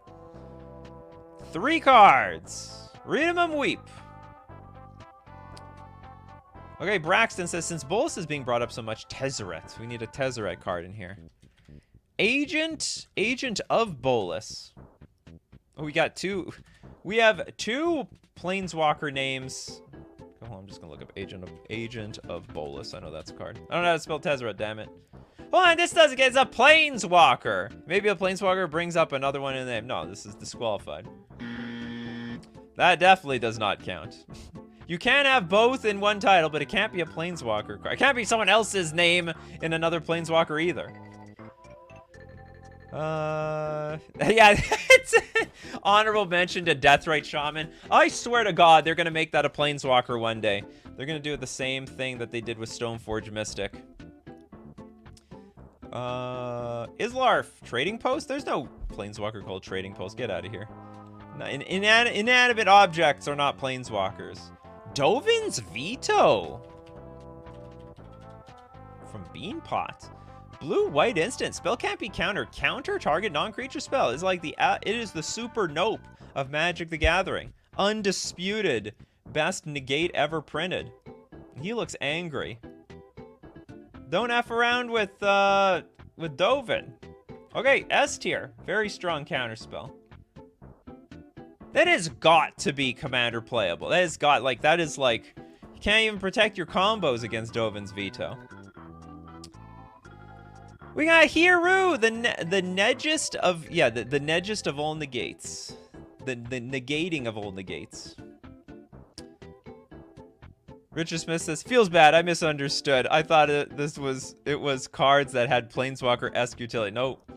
3 cards. Read them and weep. Okay, Braxton says, since Bolas is being brought up so much, Tezzeret. We need a Tezzeret card in here. Agent of Bolas. Oh, we got 2. We have 2 planeswalker names. Oh, I'm just gonna look up Agent of Bolas. I know that's a card. I don't know how to spell Tezzeret, damn it. Hold on, this doesn't get, it's a planeswalker. Maybe a planeswalker brings up another one in the name. No, this is disqualified. That definitely does not count. You can have both in one title, but it can't be a planeswalker card. It can't be someone else's name in another planeswalker either. Yeah, it's honorable mention to Deathrite Shaman. I swear to God, they're gonna make that a planeswalker one day. They're gonna do the same thing that they did with Stoneforge Mystic. Islarf, Trading Post? There's no planeswalker called Trading Post. Get out of here. Inanimate objects are not planeswalkers. Dovin's Veto from Beanpot. Blue-white instant. Spell can't be countered. Counter target non-creature spell. It's like it is the super nope of Magic the Gathering. Undisputed best negate ever printed. He looks angry. Don't F around with Dovin. Okay, S tier. Very strong counter spell. That has got to be commander playable. That has got, like, that is like, you can't even protect your combos against Dovin's Veto. We got Hiru, the Negist of, yeah, the Negist of all negates. The negating of all negates. Richard Smith says, feels bad, I misunderstood. I thought it was cards that had Planeswalker-esque utility. Nope.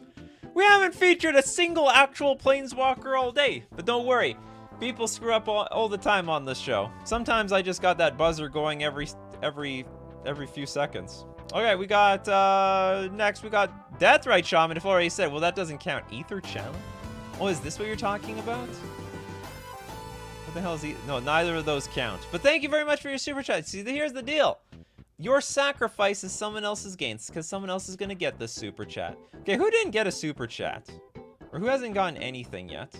We haven't featured a single actual Planeswalker all day, but don't worry. People screw up all the time on this show. Sometimes I just got that buzzer going every few seconds. Okay, we got, next we got Deathrite Shaman, if I already said. Well, that doesn't count. Ether Challenge? Oh, is this what you're talking about? What the hell is no, neither of those count. But thank you very much for your super chat. See, here's the deal. Your sacrifice is someone else's gains, because someone else is going to get this super chat. Okay, who didn't get a super chat? Or who hasn't gotten anything yet?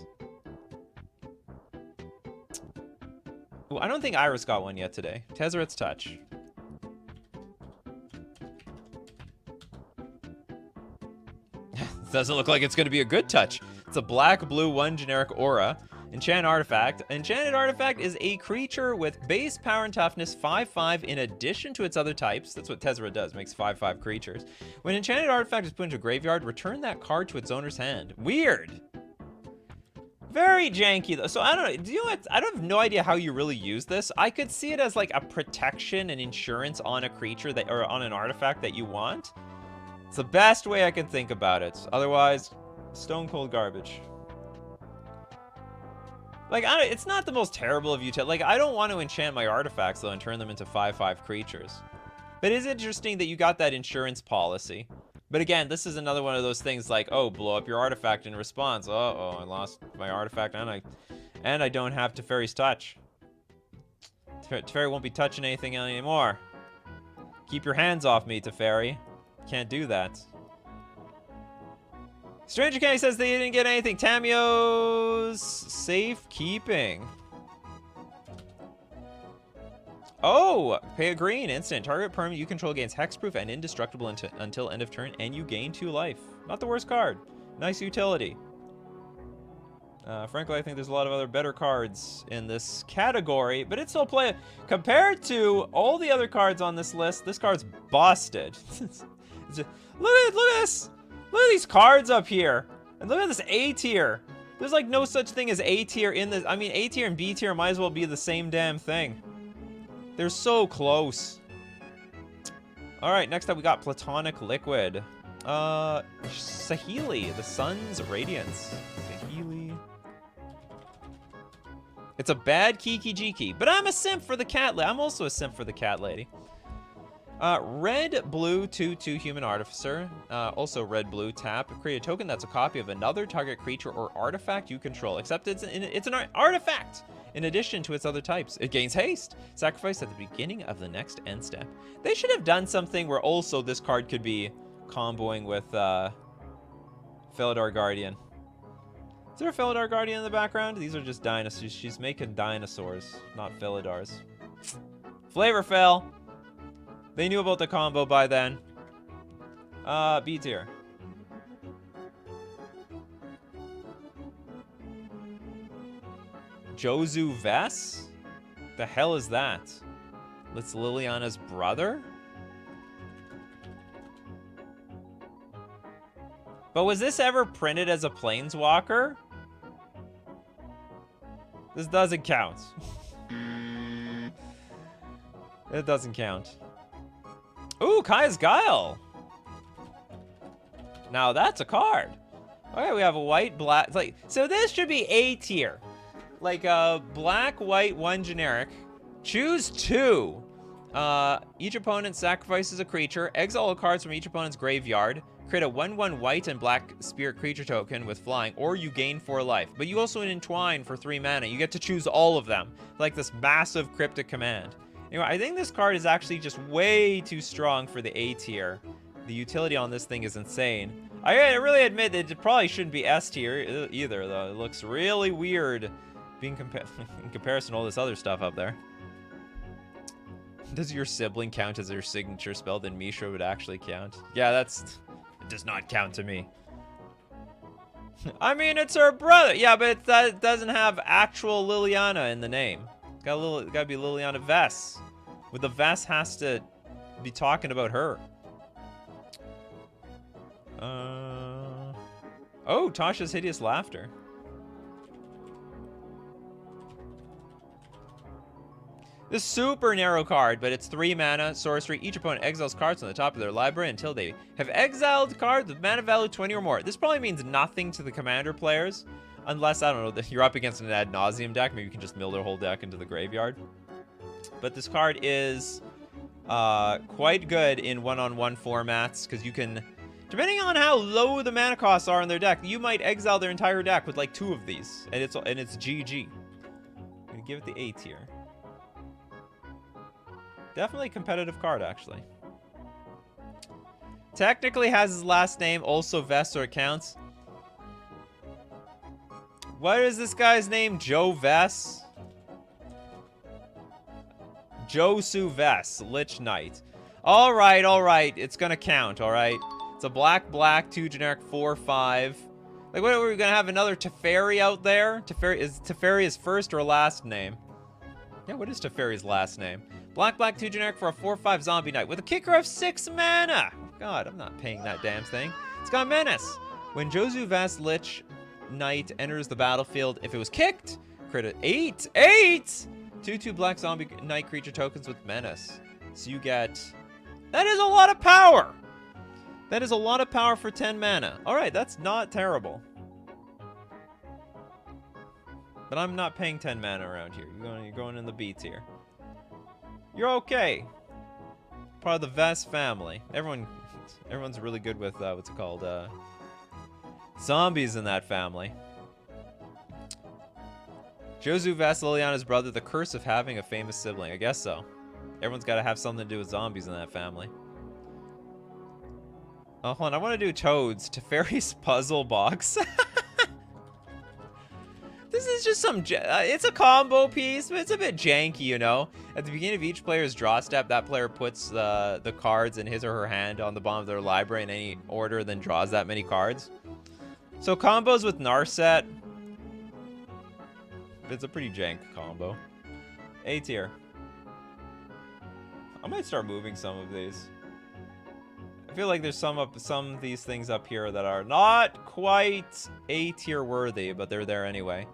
Ooh, I don't think Iris got one yet today. Tezzeret's Touch. Doesn't look like it's going to be a good touch. It's a black-blue 1 generic aura. Enchanted Artifact. Enchanted Artifact is a creature with base power and toughness 5/5 in addition to its other types. That's what Tezzeret does, makes 5/5 creatures. When Enchanted Artifact is put into a graveyard, return that card to its owner's hand. Weird. Very janky though. So I don't know. Do you know what? I don't have no idea how you really use this. I could see it as like a protection and insurance on a creature that, or on an artifact that you want. It's the best way I can think about it. Otherwise, stone cold garbage. Like, it's not the most terrible of utility. Like, I don't want to enchant my artifacts, though, and turn them into 5/5 creatures. But it is interesting that you got that insurance policy. But again, this is another one of those things like, oh, blow up your artifact in response. Uh-oh, I lost my artifact, and I don't have Teferi's Touch. Teferi won't be touching anything anymore. Keep your hands off me, Teferi. Can't do that. Stranger Candy says they didn't get anything. Tamio's safekeeping. Oh, pay a green, instant. Target permanent you control gains hexproof and indestructible until end of turn, and you gain 2 life. Not the worst card. Nice utility. Frankly, I think there's a lot of other better cards in this category, but it's still play. Compared to all the other cards on this list, this card's busted. Look at this! Look at these cards up here, and look at this A tier. There's like no such thing as A tier in this. I mean, A tier and B tier might as well be the same damn thing. They're so close. All right, next up we got Platonic Liquid. Saheeli, the Sun's Radiance. Saheeli. It's a bad Kiki Jiki, but I'm a simp for the cat lady. I'm also a simp for the cat lady. Red, blue, 2/2 human artificer. Also red, blue, tap. Create a token that's a copy of another target creature or artifact you control, except it's an artifact. In addition to its other types, it gains haste. Sacrifice at the beginning of the next end step. They should have done something where also this card could be comboing with Felidar Guardian. Is there a Felidar Guardian in the background? These are just dinosaurs. She's making dinosaurs, not Felidars. Flavor Fel. They knew about the combo by then. B tier. Jozu Vess? The hell is that? It's Liliana's brother? But was this ever printed as a Planeswalker? This doesn't count. It doesn't count. Ooh, Kaya's Guile. Now that's a card. Okay, we have a white, black. Like, so this should be A tier. Like a black, white, 1 generic. Choose 2. Each opponent sacrifices a creature. Exile all cards from each opponent's graveyard. Create a 1/1 white and black spirit creature token with flying, or you gain 4 life. But you also entwine for 3 mana. You get to choose all of them. Like this massive cryptic command. Anyway, I think this card is actually just way too strong for the A tier. The utility on this thing is insane. I really admit that it probably shouldn't be S tier either, though. It looks really weird being in comparison to all this other stuff up there. Does your sibling count as your signature spell? Then Mishra would actually count. Yeah, it does not count to me. I mean, it's her brother. Yeah, but that doesn't have actual Liliana in the name. Gotta be Liliana Vess. With the Vess has to be talking about her. Oh, Tasha's Hideous Laughter. This super narrow card, but it's 3 mana, sorcery. Each opponent exiles cards on the top of their library until they have exiled cards with mana value 20 or more. This probably means nothing to the commander players, unless, I don't know, you're up against an ad nauseum deck. Maybe you can just mill their whole deck into the graveyard. But this card is quite good in one-on-one formats, because you can, depending on how low the mana costs are in their deck, you might exile their entire deck with like 2 of these, and it's GG. I'm gonna give it the A tier. Definitely a competitive card, actually. Technically has his last name, also Vess, so it counts. What is this guy's name? Joe Vess? Josu Vess, Lich Knight. All right. It's gonna count, all right? It's a black, 2 generic, 4/5. Like, what are we gonna have another Teferi out there? Is Teferi his first or last name? Yeah, what is Teferi's last name? Black, 2 generic for a 4/5 zombie knight with a kicker of 6 mana. God, I'm not paying that damn thing. It's got menace. When Josu Vess Lich Knight enters the battlefield, if it was kicked, credit 8. 2/2 black zombie knight creature tokens with menace. So you get, that is a lot of power. That is a lot of power for 10 mana. All right, that's not terrible. But I'm not paying 10 mana around here. You're going in the B tier. You're okay. Part of the Vess family. Everyone's really good with what's it called? Zombies in that family. Josu Vess, Liliana's brother, the curse of having a famous sibling. I guess so. Everyone's got to have something to do with zombies in that family. Oh, hold on. I want to do Toads. Teferi's Puzzle Box. This is just some, it's a combo piece, but it's a bit janky, you know? At the beginning of each player's draw step, that player puts the cards in his or her hand on the bottom of their library in any order, then draws that many cards. So combos with Narset, it's a pretty jank combo. A tier. I might start moving some of these. I feel like there's some of these things up here that are not quite A tier worthy, but they're there anyway.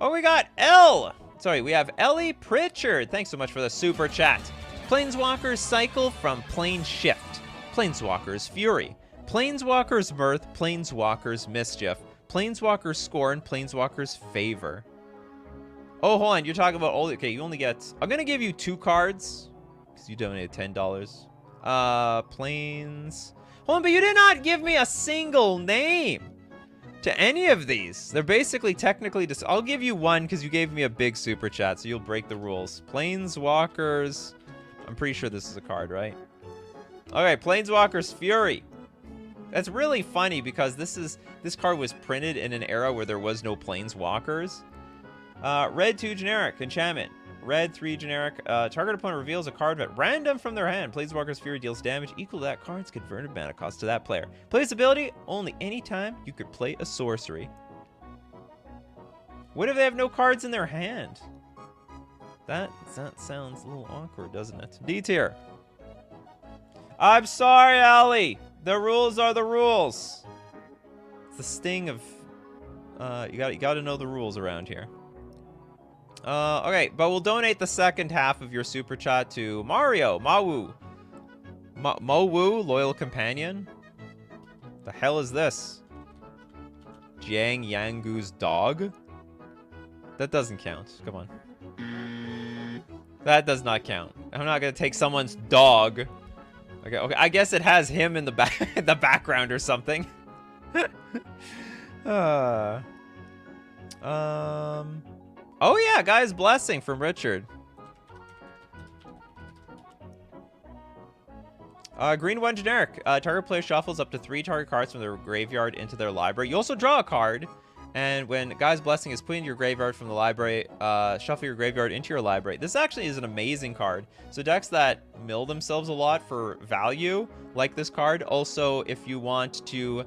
Oh, we got we have Ellie Pritchard. Thanks so much for the super chat. Planeswalkers cycle from Plane Shift, Planeswalkers Fury, Planeswalkers Mirth, Planeswalkers Mischief, Planeswalkers Scorn, Planeswalkers Favor. Oh, hold on. You're talking about all. Okay, you only get. I'm gonna give you 2 cards because you donated $10. Planes. Hold on, but you did not give me a single name to any of these. They're basically technically just. I'll give you one because you gave me a big super chat, so you'll break the rules. Planeswalkers. I'm pretty sure this is a card, right? Okay, Planeswalkers Fury. That's really funny because this card was printed in an era where there was no Planeswalkers. Red 2 generic enchantment. Red 3 generic. Target opponent reveals a card at random from their hand. Planeswalker's Fury deals damage equal to that card's converted mana cost to that player. Play this ability only anytime you could play a sorcery. What if they have no cards in their hand? That sounds a little awkward, doesn't it? D tier. I'm sorry, Allie. The rules are the rules. It's the sting of you got to know the rules around here. Okay, but we'll donate the second half of your super chat to Mario Mawu. Mowu, loyal companion. The hell is this? Jiang Yangu's dog? That doesn't count. Come on. That does not count. I'm not gonna take someone's dog. Okay. I guess it has him in the the background or something. Oh yeah, Guy's Blessing from Richard. Green 1 generic. Target player shuffles up to 3 target cards from their graveyard into their library. You also draw a card, and when Guy's Blessing is put into your graveyard from the library, shuffle your graveyard into your library. This actually is an amazing card. So decks that mill themselves a lot for value, like this card. Also, if you want to,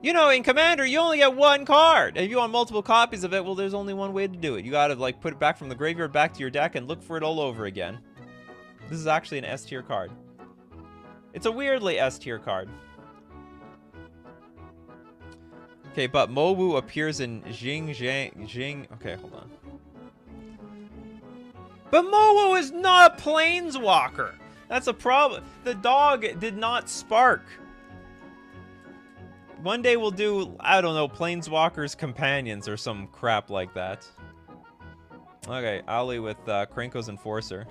you know, in Commander, you only get 1 card. If you want multiple copies of it, well, there's only one way to do it. You gotta, like, put it back from the graveyard back to your deck and look for it all over again. This is actually an S tier card. It's a weirdly S tier card. Okay, but Mowu appears in Jing. Okay, hold on. But Mowu is not a Planeswalker. That's a problem. The dog did not spark. One day we'll do, I don't know, Planeswalkers Companions or some crap like that. Okay, Ali with Krenko's Enforcer.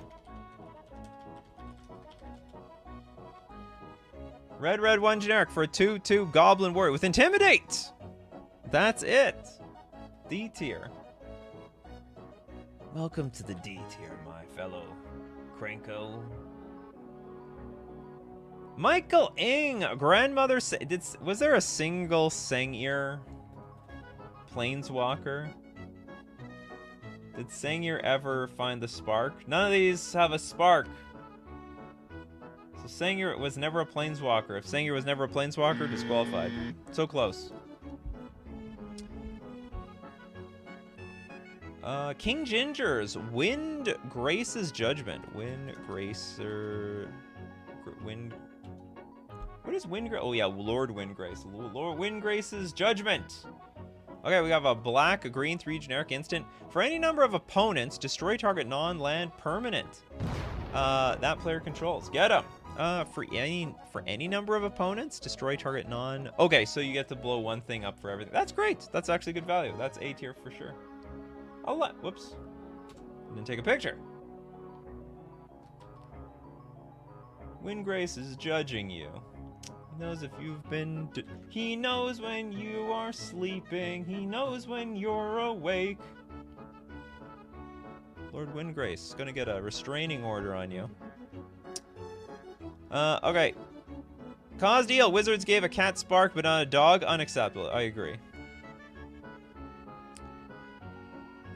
Red 1 generic for a 2/2 Goblin Warrior with Intimidate. That's it. D tier. Welcome to the D tier, my fellow Krenko. Michael Ing, grandmother. Was there a single Sengir Planeswalker? Did Sengir ever find the spark? None of these have a spark. So Sengir was never a Planeswalker. If Sengir was never a Planeswalker, disqualified. So close. King Ginger's Wind Grace's Judgment. Wind Gracer. Wind. What is Wind Grace? Oh yeah, Lord Wind Grace. Lord Wind Grace's Judgment. Okay, we have a black, a green 3 generic instant. For any number of opponents, destroy target non-land permanent that player controls. Get him. For any number of opponents, destroy target non. Okay, so you get to blow one thing up for everything. That's great. That's actually good value. That's A tier for sure. Whoops. Didn't take a picture. Windgrace is judging you. He knows if you've been. He knows when you are sleeping. He knows when you're awake. Lord Windgrace is gonna get a restraining order on you. Okay. Cause deal. Wizards gave a cat spark, but not a dog. Unacceptable. I agree.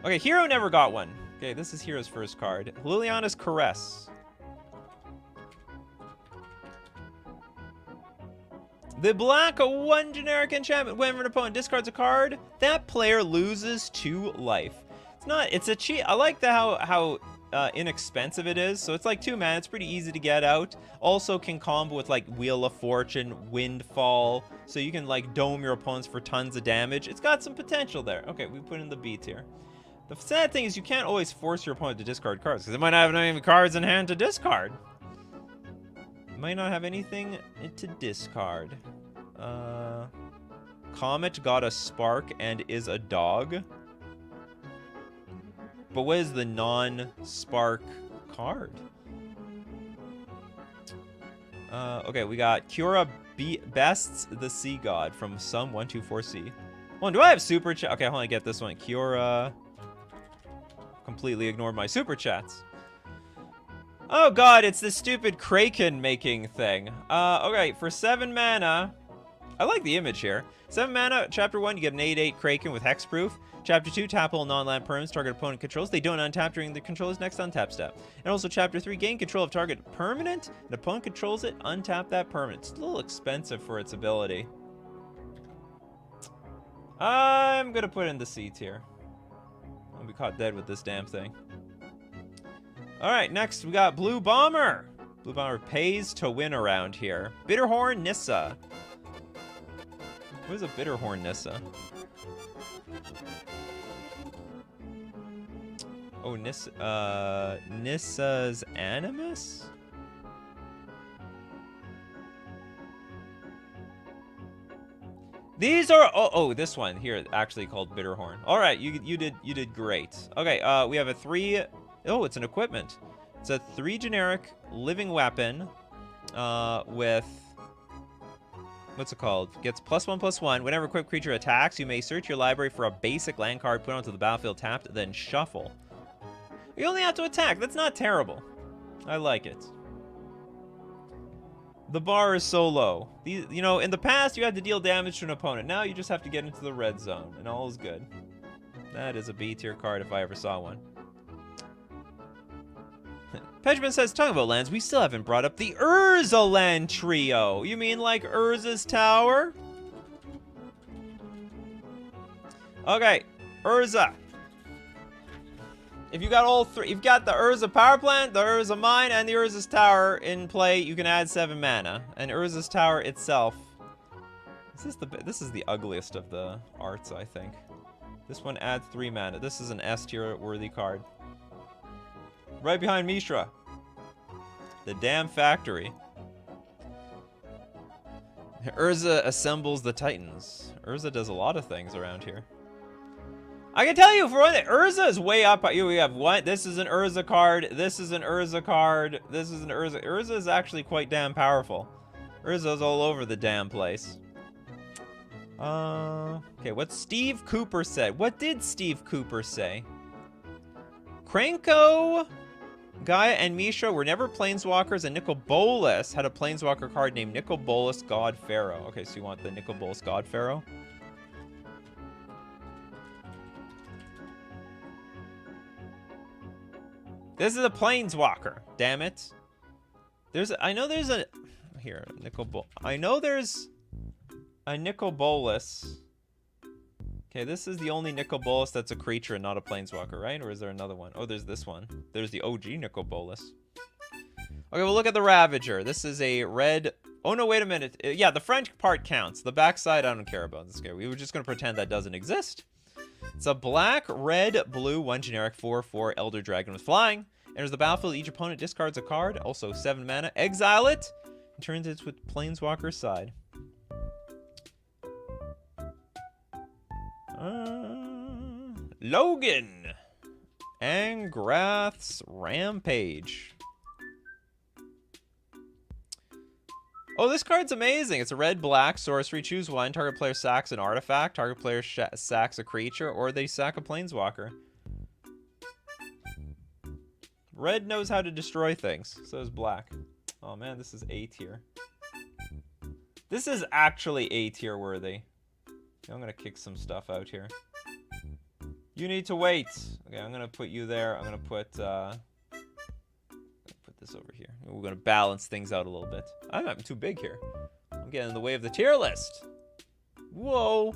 Okay, Hero never got one. Okay, this is Hero's first card. Liliana's Caress. The black 1 generic enchantment. Whenever an opponent discards a card, that player loses 2 life. It's a cheat. I like how inexpensive it is. So it's like 2 mana. It's pretty easy to get out. Also can combo with like Wheel of Fortune, Windfall. So you can like dome your opponents for tons of damage. It's got some potential there. Okay, we put in the beats here. The sad thing is you can't always force your opponent to discard cards because they might not have any cards in hand to discard. Might not have anything to discard. Comet got a spark and is a dog. But what is the non-spark card? Okay, we got Cura Bests the Sea God from Sum 124C. Hold on, do I have super chat? Okay, hold on, I get this one. Cura. Completely ignored my super chats. Oh god, it's the stupid Kraken making thing. Okay, for 7 mana, I like the image here. 7 mana, chapter 1, you get an 8/8 Kraken with hexproof. Chapter 2, tap all non-land permanents target opponent controls. They don't untap during the controller's next untap step. And also chapter 3, gain control of target permanent. An opponent controls it, untap that permanent. It's a little expensive for its ability. I'm gonna put in the C tier. I'll be caught dead with this damn thing. Alright, next we got Blue Bomber. Blue Bomber pays to win around here. Bitterhorn Nissa. What is a Bitterhorn Nissa? Oh, Nissa's Animus? These are this one here actually called Bitterhorn. All right, you did great. Okay, we have a 3. Oh, it's an equipment. It's a 3 generic living weapon with what's it called? Gets +1/+1. Whenever a equipped creature attacks, you may search your library for a basic land card, put onto the battlefield tapped, then shuffle. You only have to attack. That's not terrible. I like it. The bar is so low. These, you know, in the past you had to deal damage to an opponent. Now you just have to get into the red zone, and all is good. That is a B tier card if I ever saw one. Benjamin says, talking about lands, we still haven't brought up the Urza land trio. You mean like Urza's Tower? Okay, Urza. If you got all 3, you've got the Urza Power Plant, the Urza Mine, and the Urza's Tower in play, you can add 7 mana. And Urza's Tower itself, this is the ugliest of the arts, I think. This one adds 3 mana. This is an S tier worthy card. Right behind Mishra. The damn factory. Urza assembles the Titans. Urza does a lot of things around here. I can tell you for one thing, Urza is way up. We have one. This is an Urza card. This is an Urza card. This is an Urza. Urza is actually quite damn powerful. Urza's all over the damn place. Okay, what Steve Cooper said. What did Steve Cooper say? Krenko, Gaia, and Misha were never planeswalkers, and Nicol Bolas had a planeswalker card named Nicol Bolas God Pharaoh. Okay, so you want the Nicol Bolas God Pharaoh? This is a planeswalker. Damn it. I know there's a Nicol Bolas. Okay, this is the only Nicol Bolas that's a creature and not a planeswalker, right? Or is there another one? Oh, there's this one. There's the OG Nicol Bolas. Okay, well, look at the Ravager. This is a red... Oh, no, wait a minute. Yeah, the front part counts. The back side, I don't care about. This guy. We were just going to pretend that doesn't exist. It's a black, red, blue, 1 generic, 4/4 Elder Dragon with flying. Enters the battlefield. Each opponent discards a card. Also 7 mana. Exile it. And turns it with Planeswalker's side. Logan. Angrath's Rampage. Oh, this card's amazing. It's a red-black sorcery. Choose 1. Target player sacks an artifact. Target player sacks a creature, or they sack a planeswalker. Red knows how to destroy things. So does black. Oh man, this is A tier. This is actually A tier worthy. I'm gonna kick some stuff out here. You need to wait. Okay, I'm gonna put you there. I'm gonna put this over here. We're gonna balance things out a little bit. I'm too big here. I'm getting in the way of the tier list. Whoa.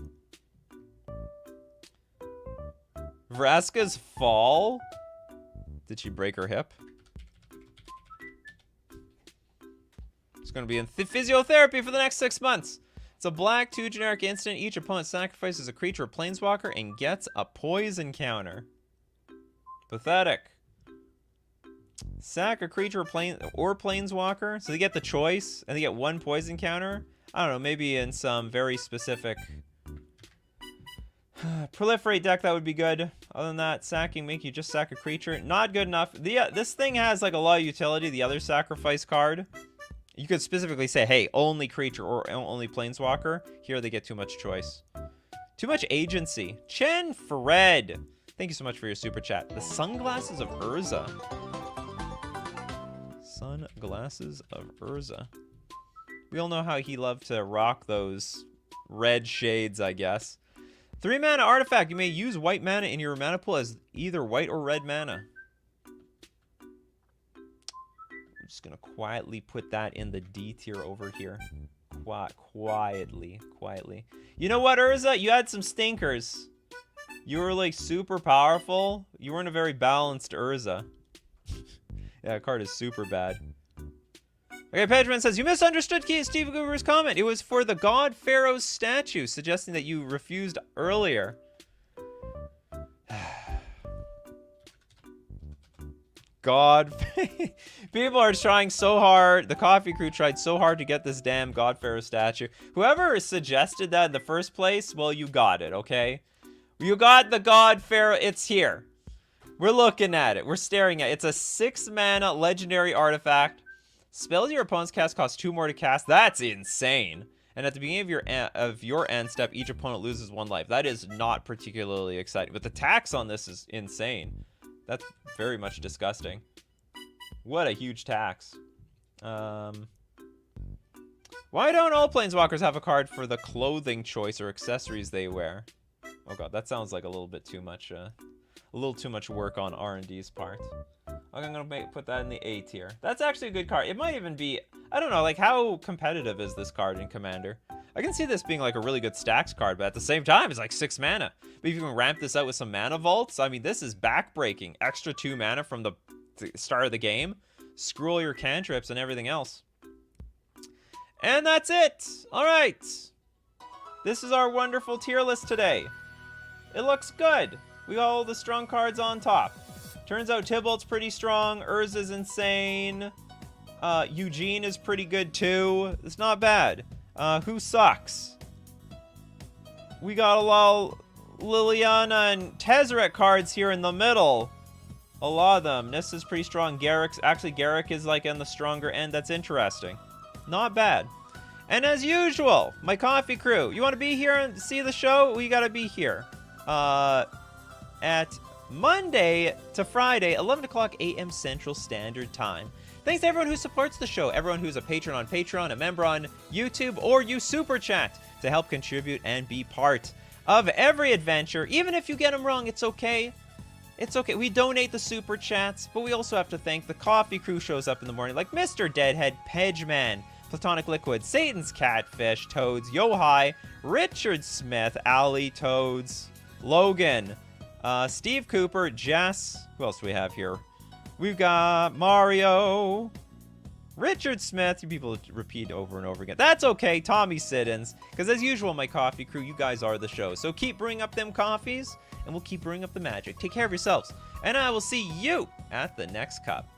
Vraska's fall? Did she break her hip? She's gonna be in physiotherapy for the next 6 months. It's a black 2 generic instant. Each opponent sacrifices a creature or planeswalker and gets a poison counter. Pathetic. Sack a creature or planeswalker. So they get the choice and they get 1 poison counter. I don't know, maybe in some very specific proliferate deck that would be good. Other than that, sacking make you just sack a creature. Not good enough. This thing has like a lot of utility. The other sacrifice card. You could specifically say, hey, only creature or only planeswalker. Here they get too much choice. Too much agency. Chen Fred. Thank you so much for your super chat. The Sunglasses of Urza. Sunglasses of Urza. We all know how he loved to rock those red shades, I guess. 3 mana artifact. You may use white mana in your mana pool as either white or red mana. Just gonna quietly put that in the D tier over here. Quietly. You know what, Urza? You had some stinkers. You were like super powerful. You weren't a very balanced Urza. Yeah, that card is super bad. Okay, Pedroman says, you misunderstood Steve Goober's comment. It was for the God Pharaoh's statue, suggesting that you refused earlier. God. People are trying so hard. The coffee crew tried so hard to get this damn God Pharaoh statue. Whoever suggested that in the first place, well, you got it, okay? You got the God Pharaoh. It's here. We're looking at it. We're staring at it. It's a 6 mana legendary artifact. Spells your opponent's cast cost 2 more to cast. That's insane. And at the beginning of your end step, each opponent loses 1 life. That is not particularly exciting. But the tax on this is insane. That's very much disgusting. What a huge tax. Why don't all planeswalkers have a card for the clothing choice or accessories they wear? Oh god, that sounds like a little bit too much, a little too much work on R&D's part. Okay, I'm gonna put that in the A tier. That's actually a good card. It might even be, I don't know, like how competitive is this card in Commander? I can see this being like a really good stacks card, but at the same time, it's like 6 mana. But if you can ramp this out with some mana vaults, I mean, this is backbreaking. Extra 2 mana from the start of the game. Screw all your cantrips and everything else. And that's it. All right. This is our wonderful tier list today. It looks good. We got all the strong cards on top. Turns out Tybalt's pretty strong. Urza's insane. Eugene is pretty good too. It's not bad. Who sucks? We got a lot of Liliana and Tezzeret cards here in the middle. A lot of them. Nissa's pretty strong. Garrick is like on the stronger end. That's interesting. Not bad. And as usual, my coffee crew. You want to be here and see the show? We got to be here. At Monday to Friday, 11 o'clock a.m. Central Standard Time. Thanks to everyone who supports the show, everyone who's a patron on Patreon, a member on YouTube, or you super chat to help contribute and be part of every adventure. Even if you get them wrong, it's okay. It's okay. We donate the super chats, but we also have to thank the coffee crew shows up in the morning, like Mr. Deadhead, Pedgeman, Platonic Liquid, Satan's Catfish, Toads, Yohai, Richard Smith, Ali, Toads, Logan, Steve Cooper, Jess. Who else do we have here? We've got Mario, Richard Smith. You people repeat over and over again. That's okay. Tommy Siddons. Because as usual, my coffee crew, you guys are the show. So keep bringing up them coffees, and we'll keep bringing up the magic. Take care of yourselves. And I will see you at the next cup.